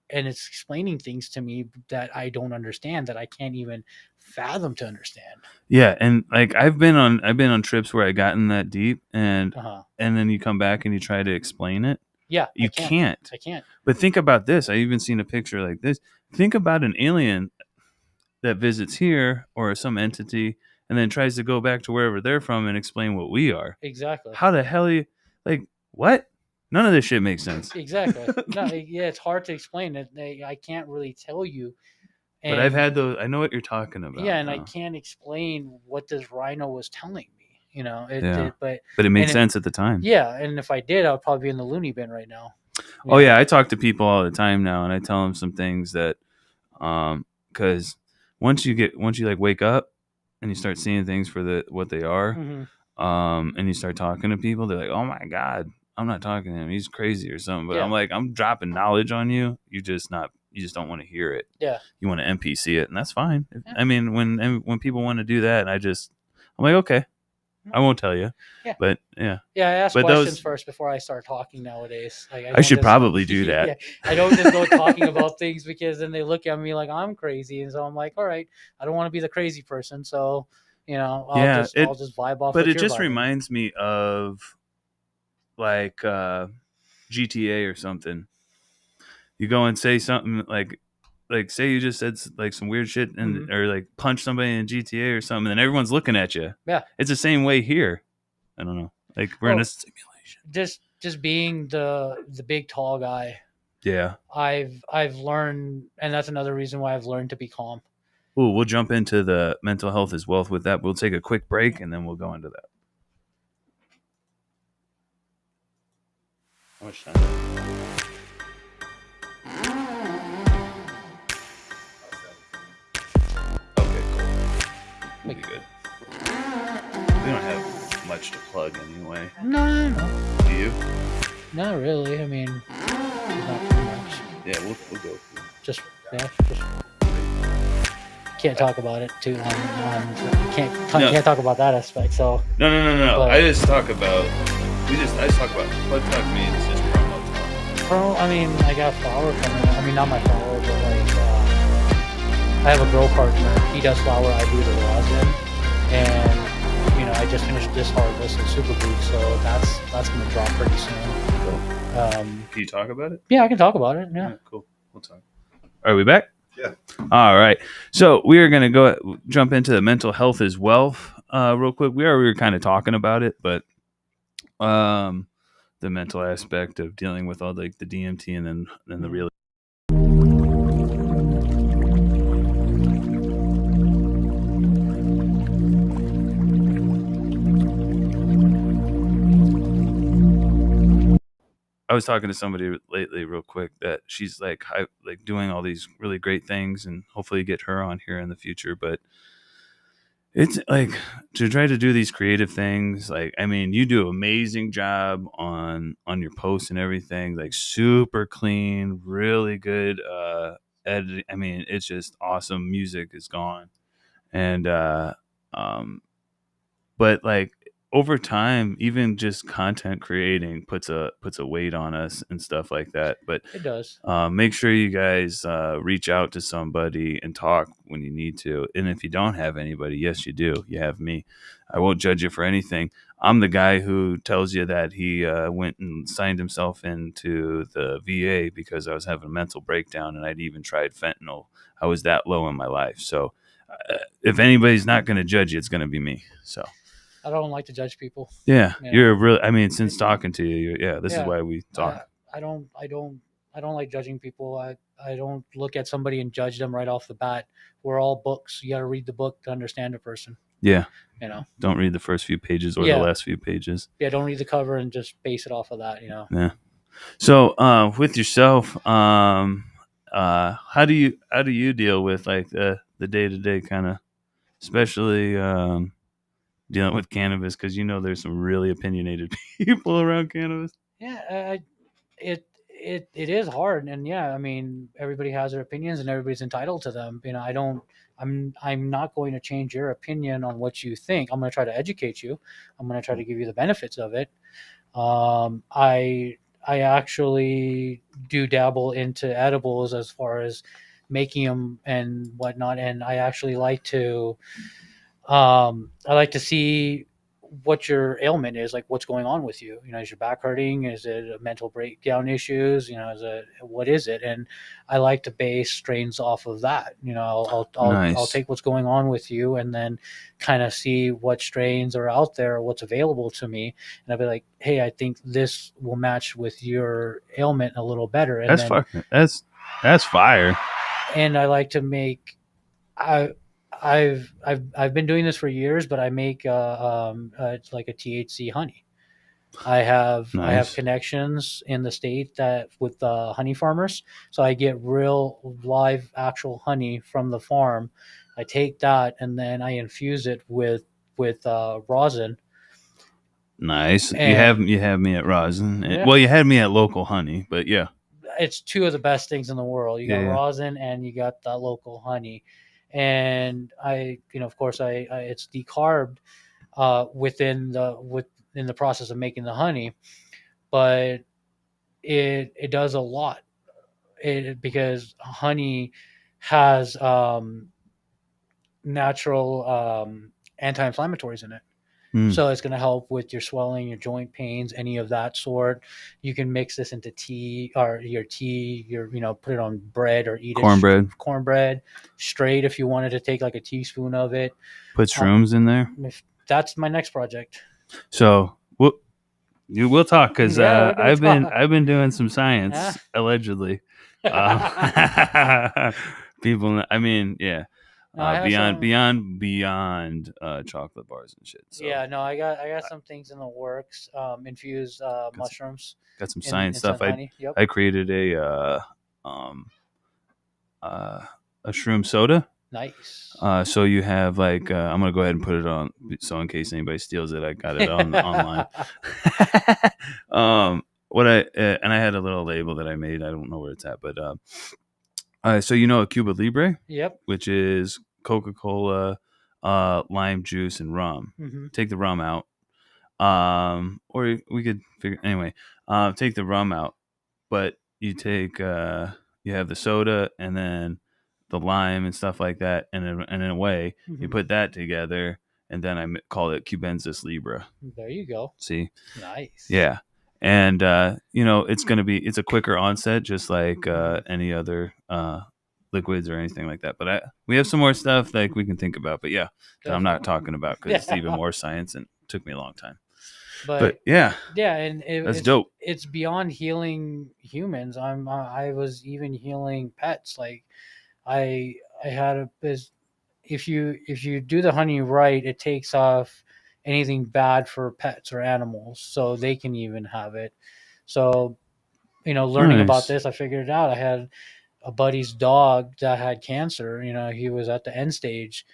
And it's explaining things to me that I don't understand, that I can't even fathom to understand. Yeah, and like I've been on trips where I gotten that deep, and then you come back and you try to explain it. Yeah, you can't. I can't. But think about this. I even seen a picture like this. Think about an alien that visits here, or some entity, and then tries to go back to wherever they're from and explain what we are. Exactly. How the hell what? None of this shit makes sense. Exactly. No, yeah, it's hard to explain it. I can't really tell you. But I've had those. I know what you're talking about. Yeah, and I can't explain what this rhino was telling me. But it made sense at the time. Yeah, and if I did, I would probably be in the loony bin right now. Oh yeah, I talk to people all the time now, and I tell them some things that, because once you like wake up and you start seeing things for what they are, and you start talking to people, they're like, "Oh my God, I'm not talking to him. He's crazy or something." But I'm like, I'm dropping knowledge on you. You just don't want to hear it. Yeah. You want to NPC it, and that's fine. Yeah. I mean, when people want to do that, I'm like, okay, I won't tell you. Yeah. But yeah. Yeah, I ask questions first before I start talking nowadays. Like, I should probably do that. Yeah, I don't just go talking about things, because then they look at me like I'm crazy, and so I'm like, all right, I don't want to be the crazy person, so I'll just vibe off. But it just reminds me of like GTA or something. You go and say something like say you just said like some weird shit and or like punch somebody in GTA or something, and everyone's looking at you. Yeah, it's the same way here. I don't know. Like we're in a simulation. Just being the big tall guy. Yeah, I've learned, and that's another reason why I've learned to be calm. Ooh, we'll jump into the mental health is wealth with that. We'll take a quick break and then we'll go into that. How much time? Okay, cool. We'll be good. We don't have much to plug anyway. No. Do you? Not really. I mean, not too much. Yeah, we'll go. Just can't talk about it too long. Can't talk about that aspect. So no. But I just talk about. I just talk about what talk means just promo. I mean, I got flower coming. I mean, not my flower, but like I have a grow partner. He does flower. I do the rosin, and I just finished this harvest in super glue, so that's gonna drop pretty soon. Cool. Can you talk about it? Yeah, I can talk about it. Yeah. Cool. We'll talk. Are we back? Yeah. All right. So we are going to jump into the mental health is wealth real quick. We were kind of talking about it, but the mental aspect of dealing with all like the DMT and then the real. I was talking to somebody lately real quick that she's like doing all these really great things, and hopefully get her on here in the future. But it's like to try to do these creative things. Like, I mean, you do an amazing job on your posts and everything, like super clean, really good editing. I mean, it's just awesome. Music is gone. And, but like, over time, even just content creating puts a weight on us and stuff like that. But it does. Make sure you guys reach out to somebody and talk when you need to. And if you don't have anybody, yes, you do. You have me. I won't judge you for anything. I'm the guy who tells you that he went and signed himself into the VA because I was having a mental breakdown, and I'd even tried fentanyl. I was that low in my life. So if anybody's not going to judge you, it's going to be me. So I don't like to judge people. yeah, you're really. I mean, since talking to you, this is why we talk. I don't like judging people. I don't look at somebody and judge them right off the bat. We're all books. You got to read the book to understand a person. Yeah. You know. Don't read the first few pages or the last few pages. Yeah, don't read the cover and just base it off of that. You know. Yeah. So with yourself, how do you deal with like the day-to-day kind of, especially dealing with cannabis, because there's some really opinionated people around cannabis. Yeah, it is hard, and I mean, everybody has their opinions and everybody's entitled to them. I'm not going to change your opinion on what you think. I'm going to try to educate you. I'm going to try to give you the benefits of it. I actually do dabble into edibles as far as making them and whatnot, and I actually like to see what your ailment is, like what's going on with you. Is your back hurting? Is it a mental breakdown issues? What is it? And I like to base strains off of that. I'll take what's going on with you and then kind of see what strains are out there, what's available to me, and I'll be like, hey, I think this will match with your ailment a little better. And that's fire. And I like to make I've been doing this for years, but I make it's like a THC honey. I have connections in the state that with honey farmers, so I get real live actual honey from the farm. I take that and then I infuse it with rosin. Nice. And you have me at rosin. Yeah. Well, you had me at local honey, but yeah, it's two of the best things in the world. You got rosin and you got the local honey. And of course, it's decarbed within the process of making the honey, but it does a lot. Because honey has natural anti-inflammatories in it. So it's going to help with your swelling, your joint pains, any of that sort. You can mix this into tea or put it on bread or eat cornbread straight if you wanted to take like a teaspoon of it. Put shrooms in there. That's my next project. So we'll talk because I've been doing some science allegedly. People, I mean, yeah. Beyond chocolate bars and shit. So. Yeah, no, I got some things in the works. Infused mushrooms. Got some science stuff. I created a shroom soda. Nice. So you have like I'm gonna go ahead and put it on. So in case anybody steals it, I got it online. And I had a little label that I made. I don't know where it's at, but so a Cuba Libre. Yep. Which is Coca-Cola, lime juice, and rum. Mm-hmm. Take the rum out. Or we could figure anyway. Take the rum out, but you take you have the soda and then the lime and stuff like that, and in a way you put that together, and then I call it Cubensis Libre. There you go. See, nice. Yeah, and it's a quicker onset, just like any other liquids or anything like that. But we have some more stuff like we can think about. But yeah, that I'm not talking about because it's even more science and it took me a long time. But yeah, and that's dope. It's beyond healing humans. I was even healing pets. Like I had if you do the honey right, it takes off anything bad for pets or animals, so they can even have it. So learning about this, I figured it out. I had a buddy's dog that had cancer. He was at the end stage,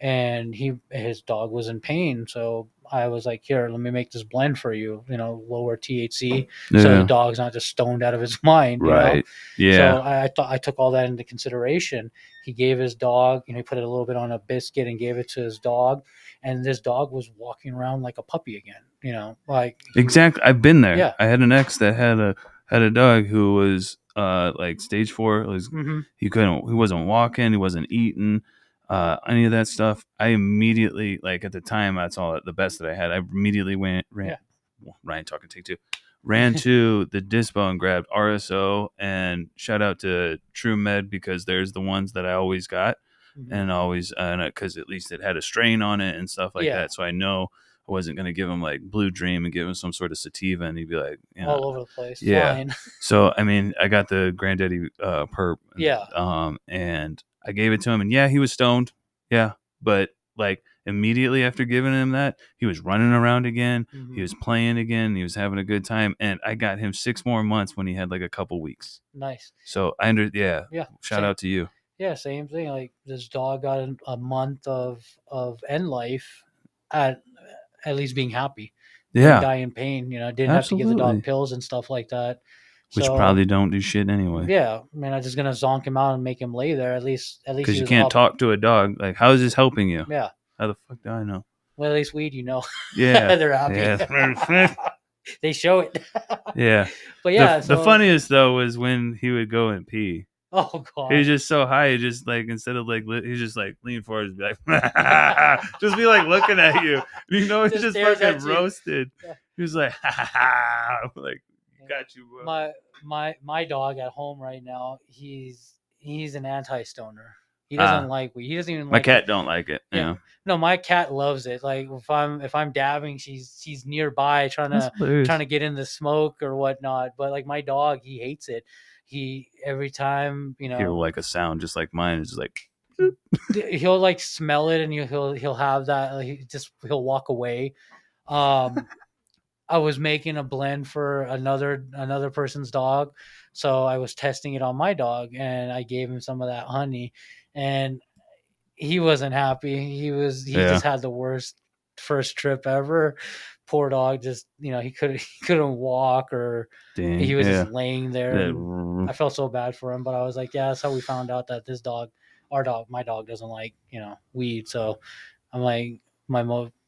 and his dog was in pain. So I was like, here, let me make this blend for you. Lower THC, so the dog's not just stoned out of his mind. Right. Yeah. So I took all that into consideration. He gave his dog, he put a little bit on a biscuit and gave it to his dog, and this dog was walking around like a puppy again. You know, like exactly. I've been there. Yeah. I had an ex that had a dog who was like stage 4. It was he wasn't walking, he wasn't eating, any of that stuff. I immediately, like at the time, that's all the best that I had. I immediately ran. Ryan talking take 2. Ran to the dispo and grabbed RSO, and shout out to True Med, because there's the ones that I always got, and always because at least it had a strain on it and stuff like that. So I know I wasn't going to give him like Blue Dream and give him some sort of sativa, and he'd be like, you know, all over the place. Yeah. Fine. So I mean, I got the Granddaddy perp. Yeah. And I gave it to him, and he was stoned. Yeah, but like immediately after giving him that, he was running around again. He was playing again. He was having a good time, and I got him 6 more months when he had like a couple weeks. Nice. So shout out to you. Yeah, same thing. Like this dog got a month of end life at least being happy. Didn't die in pain. You know, didn't have to give the dog pills and stuff like that. Which probably don't do shit anyway. Yeah, I mean, I'm just gonna zonk him out and make him lay there. At least because you can't talk to a dog. Like, how is this helping you? Yeah. How the fuck do I know? Well, at least weed, you know. Yeah, they're happy. Yeah. They show it. Yeah, but yeah, the funniest though was when he would go and pee. Oh god, he was just so high. He just like, instead of like, he just like lean forward and be like, just be like looking at you. You know, he's just fucking roasted. Yeah. He was like, like, got you, bro. My dog at home right now, he's an anti-stoner. He doesn't like weed. He doesn't even. My cat don't like it. Yeah. No, my cat loves it. Like if I'm dabbing, she's nearby trying to get in the smoke or whatnot. But like my dog, he hates it. He every time, you know, hear like a sound just like mine. It's just like he'll like smell it, and he'll have that. Like, he'll walk away. I was making a blend for another person's dog, so I was testing it on my dog, and I gave him some of that honey, and he wasn't happy. He just had the worst first trip ever. Poor dog, just, you know, he couldn't walk, or he was just laying there. And I felt so bad for him, but I was like, yeah, that's how we found out that my dog doesn't like, you know, weed. So I'm like,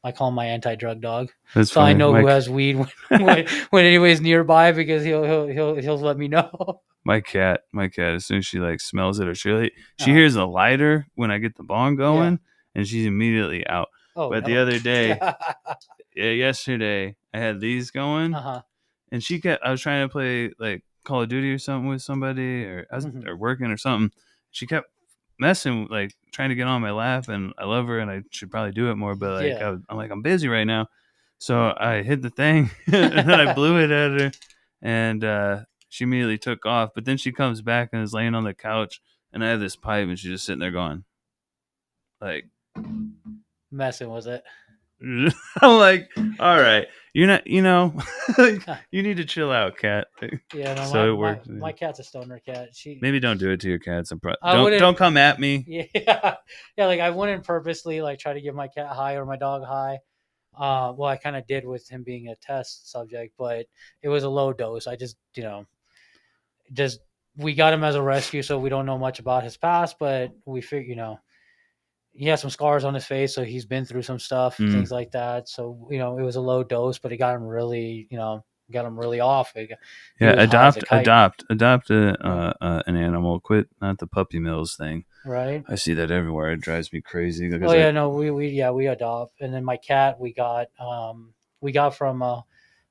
I call him my anti-drug dog. That's so funny. I know who has weed when anybody's nearby, because he'll let me know. My cat, as soon as she like smells it, or she hears a lighter when I get the bong going, and she's immediately out. But the other day, yesterday, I had these going, and I was trying to play like Call of Duty or something with somebody, or I was or working or something. She kept messing, like trying to get on my lap, and I love her, and I should probably do it more, but like I'm busy right now, so I hit the thing and then I blew it at her, and she immediately took off. But then she comes back and is laying on the couch, and I have this pipe, and she's just sitting there going, like, messing, was it? I'm like, all right, you're not, you know, you need to chill out, cat. Yeah, no, so it works. My cat's a stoner cat. Maybe don't do it to your cats. Don't come at me. Yeah, like I wouldn't purposely like try to get my cat high or my dog high. Well, I kind of did with him being a test subject, but it was a low dose. I just, you know, we got him as a rescue, so we don't know much about his past, but we figure, you know, he has some scars on his face, so he's been through some stuff, things like that. So, you know, it was a low dose, but it got him really, you know, off. Adopt an animal. Quit not the puppy mills thing. Right. I see that everywhere. It drives me crazy. We adopt. And then my cat, we got from a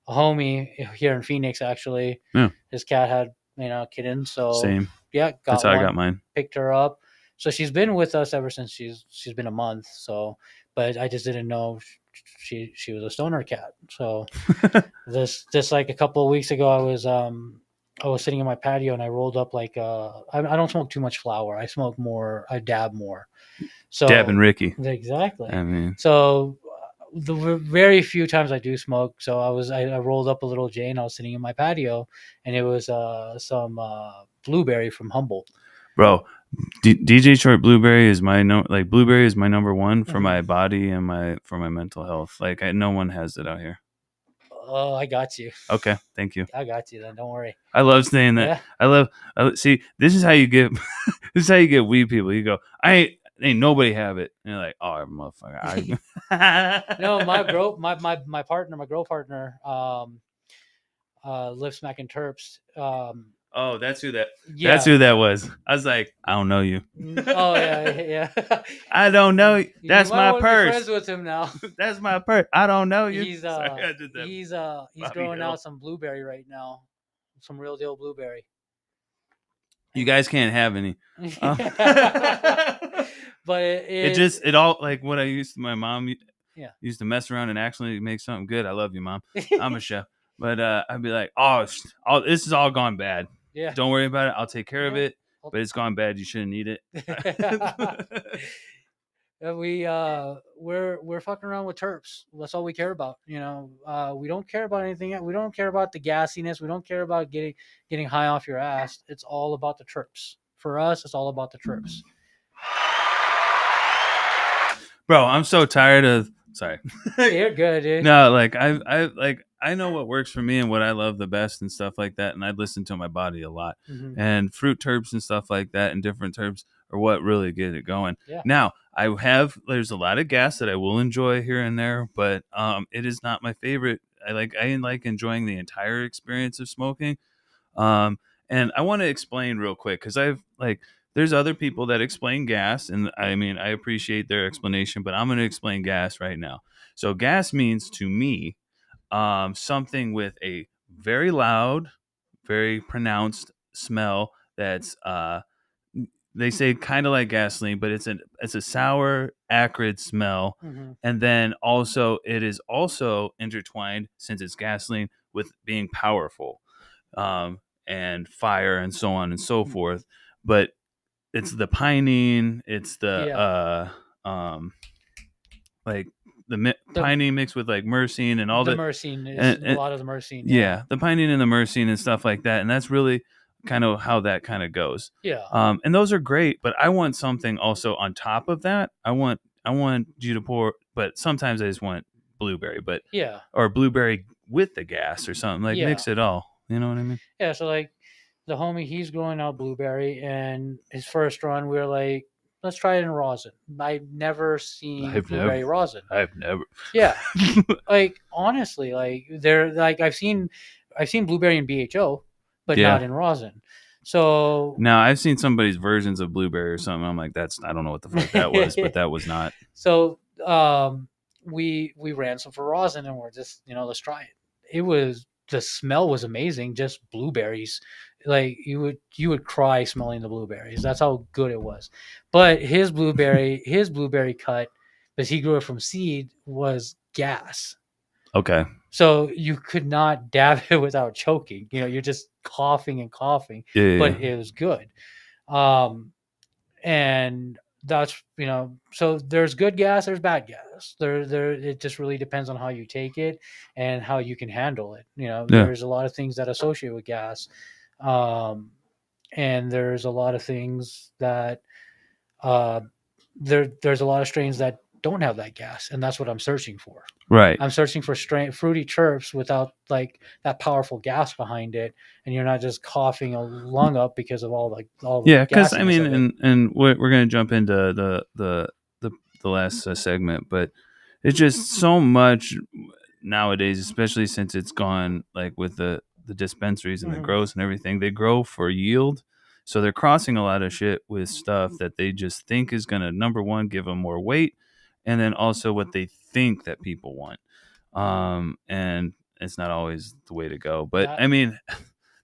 homie here in Phoenix, actually. Yeah. His cat had, you know, kittens. So same. Yeah, that's how I got mine. Picked her up. So she's been with us ever since she's been a month. So, but I just didn't know she was a stoner cat. So this like a couple of weeks ago, I was sitting in my patio, and I rolled up like I don't smoke too much flower. I smoke more. I dab more. So Dabbin Ricky. Exactly. I mean, so the very few times I do smoke, so I rolled up a little J, and I was sitting in my patio, and it was some blueberry from Humboldt. Bro, DJ Short Blueberry is blueberry is my number one for my body and for my mental health. Like no one has it out here. Oh, I got you. Okay, thank you. I got you then. Don't worry. I love saying that. Yeah. I see. This is how you get. This is how you get weed people. You go, I ain't nobody have it. And you're like, oh, motherfucker. No, my partner, my grow partner, lives smack in Terps. Oh, that's who that was. I was like, I don't know you. Oh yeah. I don't know you. That's you my might purse. Be friends with him now. That's my purse. I don't know you. He's growing out some blueberry right now, some real deal blueberry. You guys can't have any. But it all like what I used to. My mom used to mess around and actually make something good. I love you, Mom. I'm a chef. But I'd be like, this is all gone bad. Yeah. Don't worry about it. I'll take care of it. But it's gone bad. You shouldn't eat it. We're fucking around with terps. That's all we care about. We don't care about anything. We don't care about the gassiness. We don't care about getting high off your ass. It's all about the terps. For us, it's all about the terps. Bro, I'm so tired of. Sorry. You're good, dude. No, like I know what works for me and what I love the best and stuff like that, and I listen to my body a lot. Mm-hmm. And fruit terps and stuff like that, and different terps are what really get it going. Yeah. Now, there's a lot of gas that I will enjoy here and there, but it is not my favorite. I like enjoying the entire experience of smoking. And I want to explain real quick because there's other people that explain gas, and I mean, I appreciate their explanation, but I'm going to explain gas right now. So gas means to me something with a very loud, very pronounced smell that's they say kind of like gasoline, but it's a sour, acrid smell. Mm-hmm. And then also it is also intertwined, since it's gasoline, with being powerful and fire and so on and so forth. But it's the pinene, it's the like the pinene mixed with like myrcene and all the myrcene is a lot of the myrcene. Yeah, the pinene and the myrcene and stuff like that, and that's really kind of how that kind of goes. Yeah. And those are great, but I want something also on top of that. I want you to pour, but sometimes I just want blueberry, or blueberry with the gas or something, like mix it all. You know what I mean? Yeah. So like the homie, he's growing out blueberry, and his first run, we were like, let's try it in rosin. I've never seen blueberry rosin. I've never. Yeah. Like honestly, like they're like I've seen blueberry in BHO, but not in rosin. So now I've seen somebody's versions of blueberry or something. I'm like, I don't know what the fuck that was, but that was not. So we ran some for rosin, and we're just let's try it. The smell was amazing, just blueberries. Like you would cry smelling the blueberries. That's how good it was. But his blueberry cut, because he grew it from seed, was gas. Okay. So you could not dab it without choking. You're just coughing and coughing. Yeah. But it was good. And that's so there's good gas, there's bad gas. It just really depends on how you take it and how you can handle it. There's a lot of things that associate with gas. And there's a lot of things that there's a lot of strains that don't have that gas, and that's what I'm searching for. Right. I'm searching for fruity terps without like that powerful gas behind it, and you're not just coughing a lung up because of all the because I mean, and we're gonna jump into the last segment, but it's just so much nowadays, especially since it's gone like with the dispensaries and the grows and everything. They grow for yield, so they're crossing a lot of shit with stuff that they just think is gonna, number one, give them more weight, and then also what they think that people want. And it's not always the way to go. But I mean,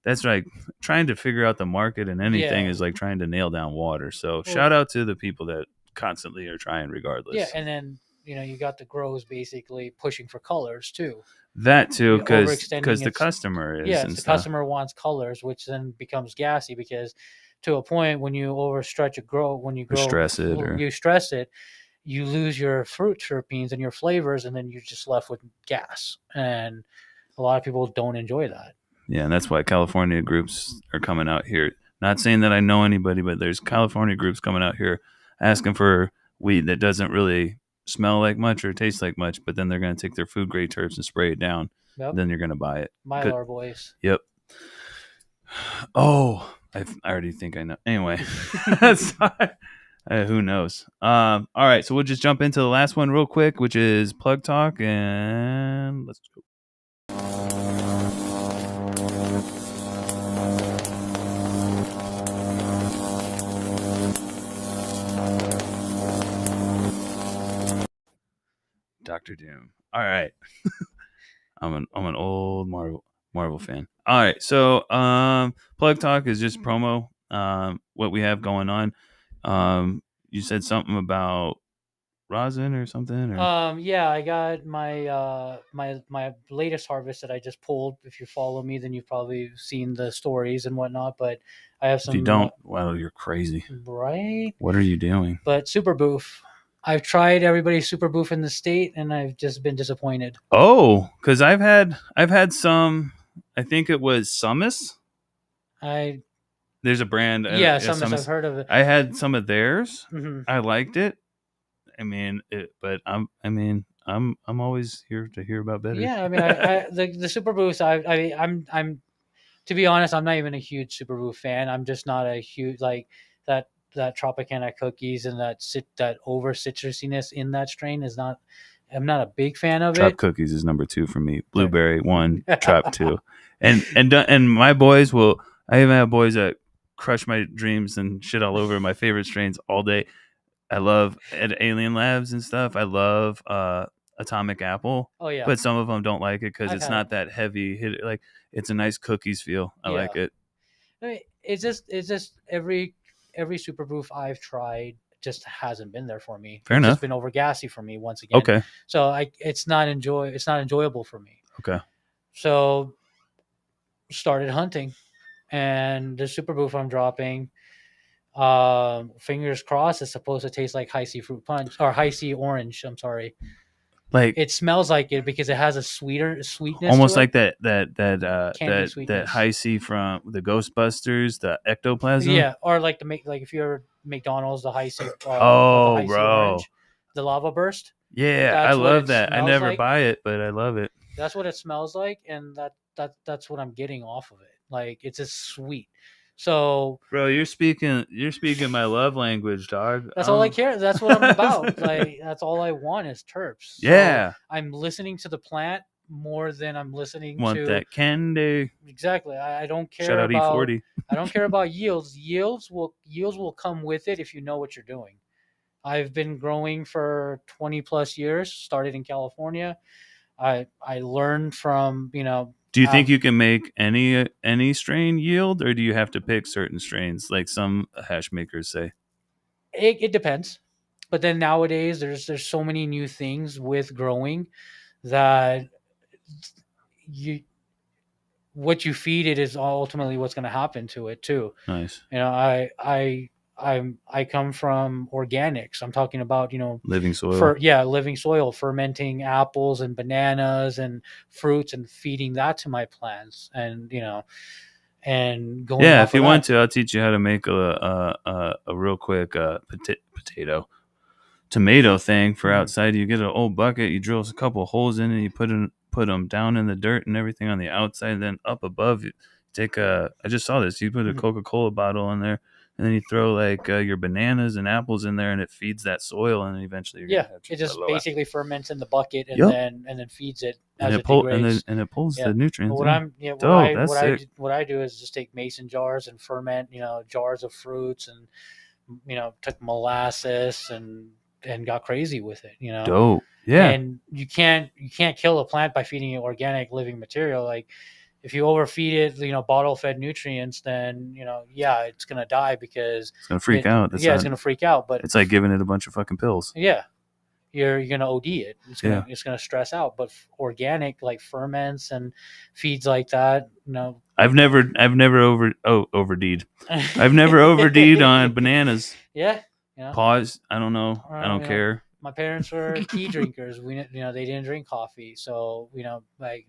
that's like trying to figure out the market and anything is like trying to nail down water. So shout out to the people that constantly are trying regardless. Yeah, and then you got the grows basically pushing for colors too. That too, because the customer is. Yeah, the customer wants colors, which then becomes gassy because to a point when you overstretch a grow, when you stress it, you lose your fruit terpenes and your flavors, and then you're just left with gas. And a lot of people don't enjoy that. Yeah, and that's why California groups are coming out here. Not saying that I know anybody, but there's California groups coming out here asking for weed that doesn't really smell like much or taste like much, but then they're going to take their food grade terps and spray it down. Yep. Then you're going to buy it. Mylar boys. Yep. Oh, I already think I know. Anyway, sorry. Who knows? All right, so we'll just jump into the last one real quick, which is plug talk, and let's go. Dr. Doom. All right. I'm an old Marvel fan. All right, so plug talk is just promo. What we have going on. You said something about rosin or something, or yeah, I got my my latest harvest that I just pulled. If you follow me, then you've probably seen the stories and whatnot. But I have some. If you don't, well, you're crazy, right? What are you doing? But Super Boof, I've tried everybody's Super Boof in the state, and I've just been disappointed. Oh, because I've had some. I think it was Summus. There's a brand. Summus. I've heard of it. I had some of theirs. Mm-hmm. I liked it. I mean, but I'm always here to hear about better. Yeah, I mean, the Super Boost. I'm to be honest, I'm not even a huge Super Boost fan. I'm just not a huge like that Tropicana cookies and that over citrusiness in that strain is not. I'm not a big fan of Trap it. Cookies is number 2 for me. Blueberry 1, Trap 2, and my boys will. I even have boys that crush my dreams and shit all over my favorite strains all day. I love Alien Labs and stuff. I love Atomic Apple. Oh yeah, but some of them don't like it because it's not that heavy. Like it's a nice cookies feel. I like it. I mean, it's just every Super Boof I've tried just hasn't been there for me. Fair enough. Just been over gassy for me once again. Okay. So it's not enjoyable for me. Okay. So started hunting, and the Super Boof I'm dropping, fingers crossed, it's supposed to taste like Hi-C fruit punch or Hi-C orange. I'm sorry. Like it smells like it because it has a sweetness, almost to like it. that Hi-C from the Ghostbusters, the ectoplasm. Yeah, or like if you're McDonald's, the Hi-C. Oh, the Hi-C bro, orange, the lava burst. Yeah, I love that. I never buy it, but I love it. That's what it smells like, and that's what I'm getting off of it. Like it's just sweet. So, bro, you're speaking my love language, dog. That's all I care. That's what I'm about. Like that's all I want is terps. Yeah, so I'm listening to the plant more than I'm listening to that candy. Exactly. I don't care. Shout out E40. I don't care about yields. Yields will come with it if you know what you're doing. I've been growing for 20 plus years. Started in California. I learned from Do you think you can make any strain yield, or do you have to pick certain strains, like some hash makers say? It depends, but then nowadays there's so many new things with growing that what you feed it is ultimately what's going to happen to it too. Nice. I come from organics. I'm talking about, living soil. Living soil, fermenting apples and bananas and fruits and feeding that to my plants, and and going. Yeah, if you want to, I'll teach you how to make a real quick tomato thing for outside. You get an old bucket, you drill a couple of holes in it, you put them down in the dirt and everything on the outside, and then up above you take I just saw this. You put a Coca-Cola bottle in there. And then you throw like your bananas and apples in there, and it feeds that soil, and eventually you're gonna have it just basically ferments in the bucket, and then feeds it as it degrades. And it pulls the nutrients. But what I do is just take mason jars and ferment, jars of fruits, and took molasses and got crazy with it, Dope. Yeah. And you can't kill a plant by feeding it organic living material. Like if you overfeed it, bottle fed nutrients, then it's gonna die because it's gonna freak out. It's gonna freak out. But it's like giving it a bunch of fucking pills. Yeah, you're gonna OD it. It's gonna stress out. But organic, like ferments and feeds like that, I've never overdeed. I've never overdeed on bananas. Yeah. Pause. I don't know. I don't care. My parents were tea drinkers. They didn't drink coffee, so like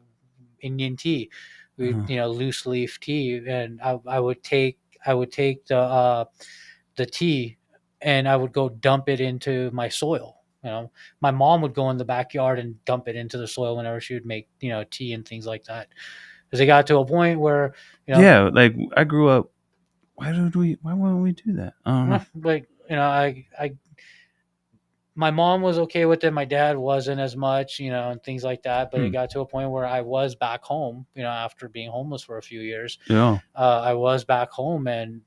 Indian tea. Loose leaf tea, and I would take the tea, and I would go dump it into my soil. My mom would go in the backyard and dump it into the soil whenever she would make tea and things like that. Because it got to a point where like I grew up. Why wouldn't we do that? I don't know. Like my mom was okay with it. My dad wasn't as much, and things like that. But it got to a point where I was back home, after being homeless for a few years. Yeah. I was back home, and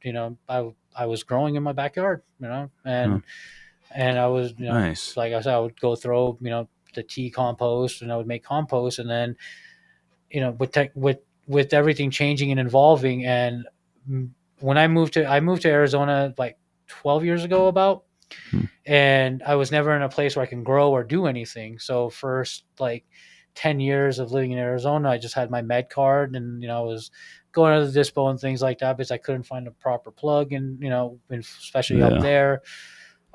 I was growing in my backyard, and I was, nice. like I said, I would go throw, the tea compost, and I would make compost, and then, with everything changing and evolving, and when I moved to Arizona like 12 years ago, about. And I was never in a place where I can grow or do anything. So first, like 10 years of living in Arizona, I just had my med card, and I was going to the dispo and things like that because I couldn't find a proper plug, and especially up there.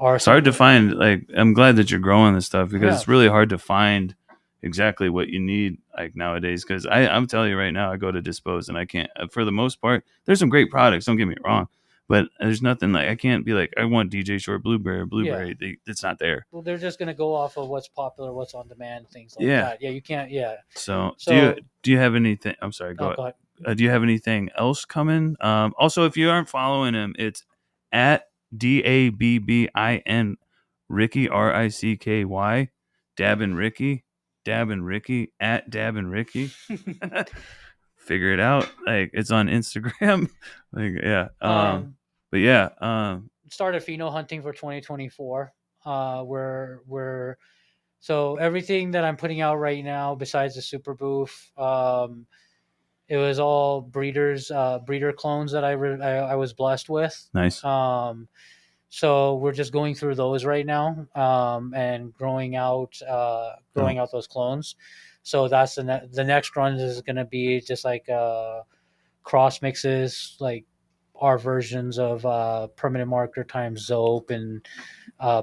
It's hard to find. Like, I'm glad that you're growing this stuff, because it's really hard to find exactly what you need, like, nowadays. Because I'm telling you right now, I go to dispos and I can't. For the most part, there's some great products. Don't get me wrong. But there's nothing like, I can't be like, I want DJ Short Blueberry. Yeah. It's not there. Well, they're just going to go off of what's popular, what's on demand, things like that. Yeah, you can't. Yeah. So do you have anything? I'm sorry. Go ahead. Do you have anything else coming? Also, if you aren't following him, it's at Dabbin Ricky, Ricky, Dabbin Ricky at Dabbin Ricky. Figure it out. Like, it's on Instagram. Like, yeah. But yeah. Started pheno hunting for 2024. So everything that I'm putting out right now, besides the super booth, it was all breeder clones that I was blessed with. Nice. So we're just going through those right now, and growing out those clones. So that's the next run is going to be just like cross mixes, like our versions of permanent marker times Zope and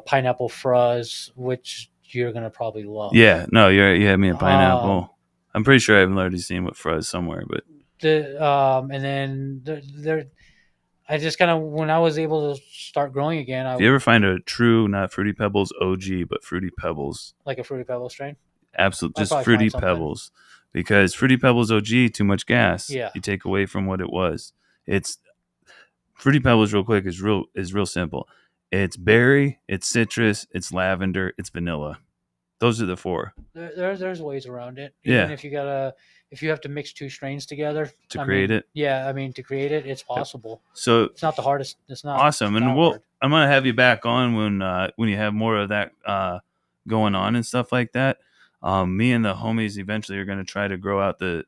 pineapple fuzz, which you're gonna probably love. Yeah, no, you had me a pineapple. I'm pretty sure I've already seen what fuzz somewhere, but and then there. I just kind of, when I was able to start growing again. If you ever find a true, not Fruity Pebbles OG, but Fruity Pebbles, like a Fruity Pebbles strain, absolutely, just Fruity Pebbles, because Fruity Pebbles OG, too much gas. Yeah, you take away from what it was. It's Fruity Pebbles, real quick, is real simple. It's berry, it's citrus, it's lavender, it's vanilla. Those are the four. There's ways around it. Even if you have to mix two strains together to create it. Yeah, to create it, it's possible. So it's not the hardest. It's not awesome. And hard. I'm gonna have you back on when you have more of that going on and stuff like that. Me and the homies eventually are gonna try to grow out the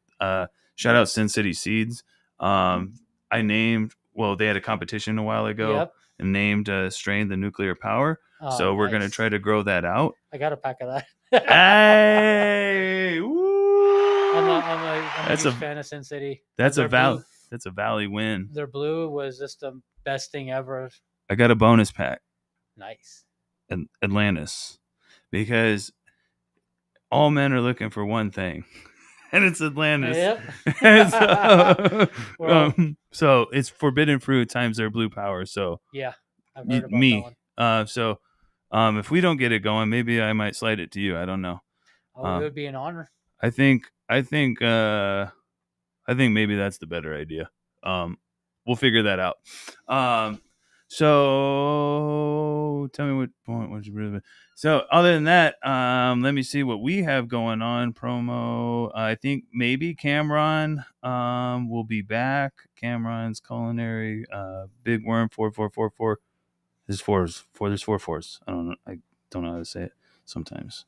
shout out Sin City Seeds. I named, they had a competition a while ago and named a strain the Nuclear Power. So we're going to try to grow that out. I got a pack of that. Hey! Woo! I'm a huge fan of Sin City. That's a Valley win. Their blue was just the best thing ever. I got a bonus pack. Nice. Atlantis. Because all men are looking for one thing. And it's Atlantis. Yep. So it's Forbidden Fruit times their blue power. So yeah, I've heard about that one. So if we don't get it going, maybe I might slide it to you. I don't know. It would be an honor. I think maybe that's the better idea. We'll figure that out. So tell me what point was you really. So other than that, let me see what we have going on. Promo. I think maybe Cameron will be back. Cameron's Culinary Big Worm 4444. There's four. There's 4 4s. I don't know how to say it sometimes.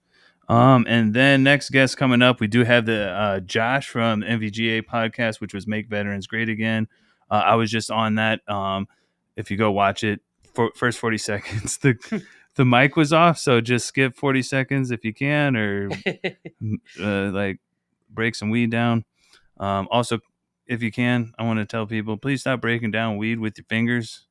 And then next guest coming up, we do have the Josh from the MVGA podcast, which was Make Veterans Great Again. I was just on that. If you go watch it, first 40 seconds, the mic was off, so just skip 40 seconds if you can, or like break some weed down. Also, if you can, I want to tell people, please stop breaking down weed with your fingers.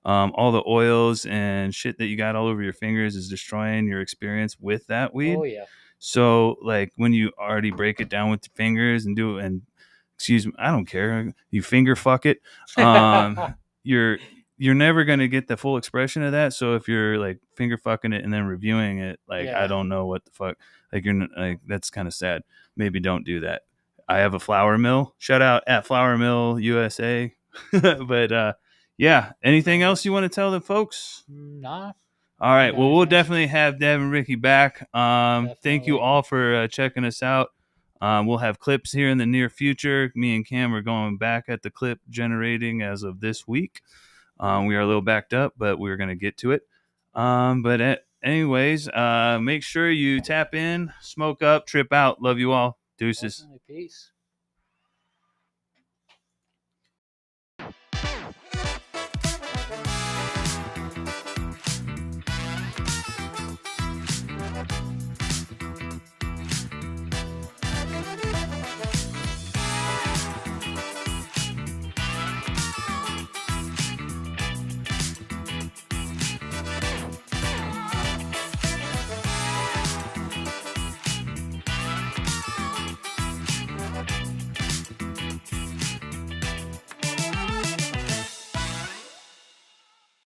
All the oils and shit that you got all over your fingers is destroying your experience with that weed. Oh yeah. So like when you already break it down with your fingers and do it, and excuse me, I don't care, you finger fuck it. You're never going to get the full expression of that. So if you're like finger fucking it and then reviewing it, like, I don't know what the fuck, like that's kind of sad. Maybe don't do that. I have a flour mill. Shout out at Flour Mill USA. But Yeah. Anything else you want to tell the folks? Nah. All right. Well, we'll definitely have Dabbin and Ricky back. Thank you all for checking us out. We'll have clips here in the near future. Me and Cam are going back at the clip generating as of this week. We are a little backed up, but we're going to get to it. Anyways, make sure you tap in, smoke up, trip out. Love you all. Deuces. Peace.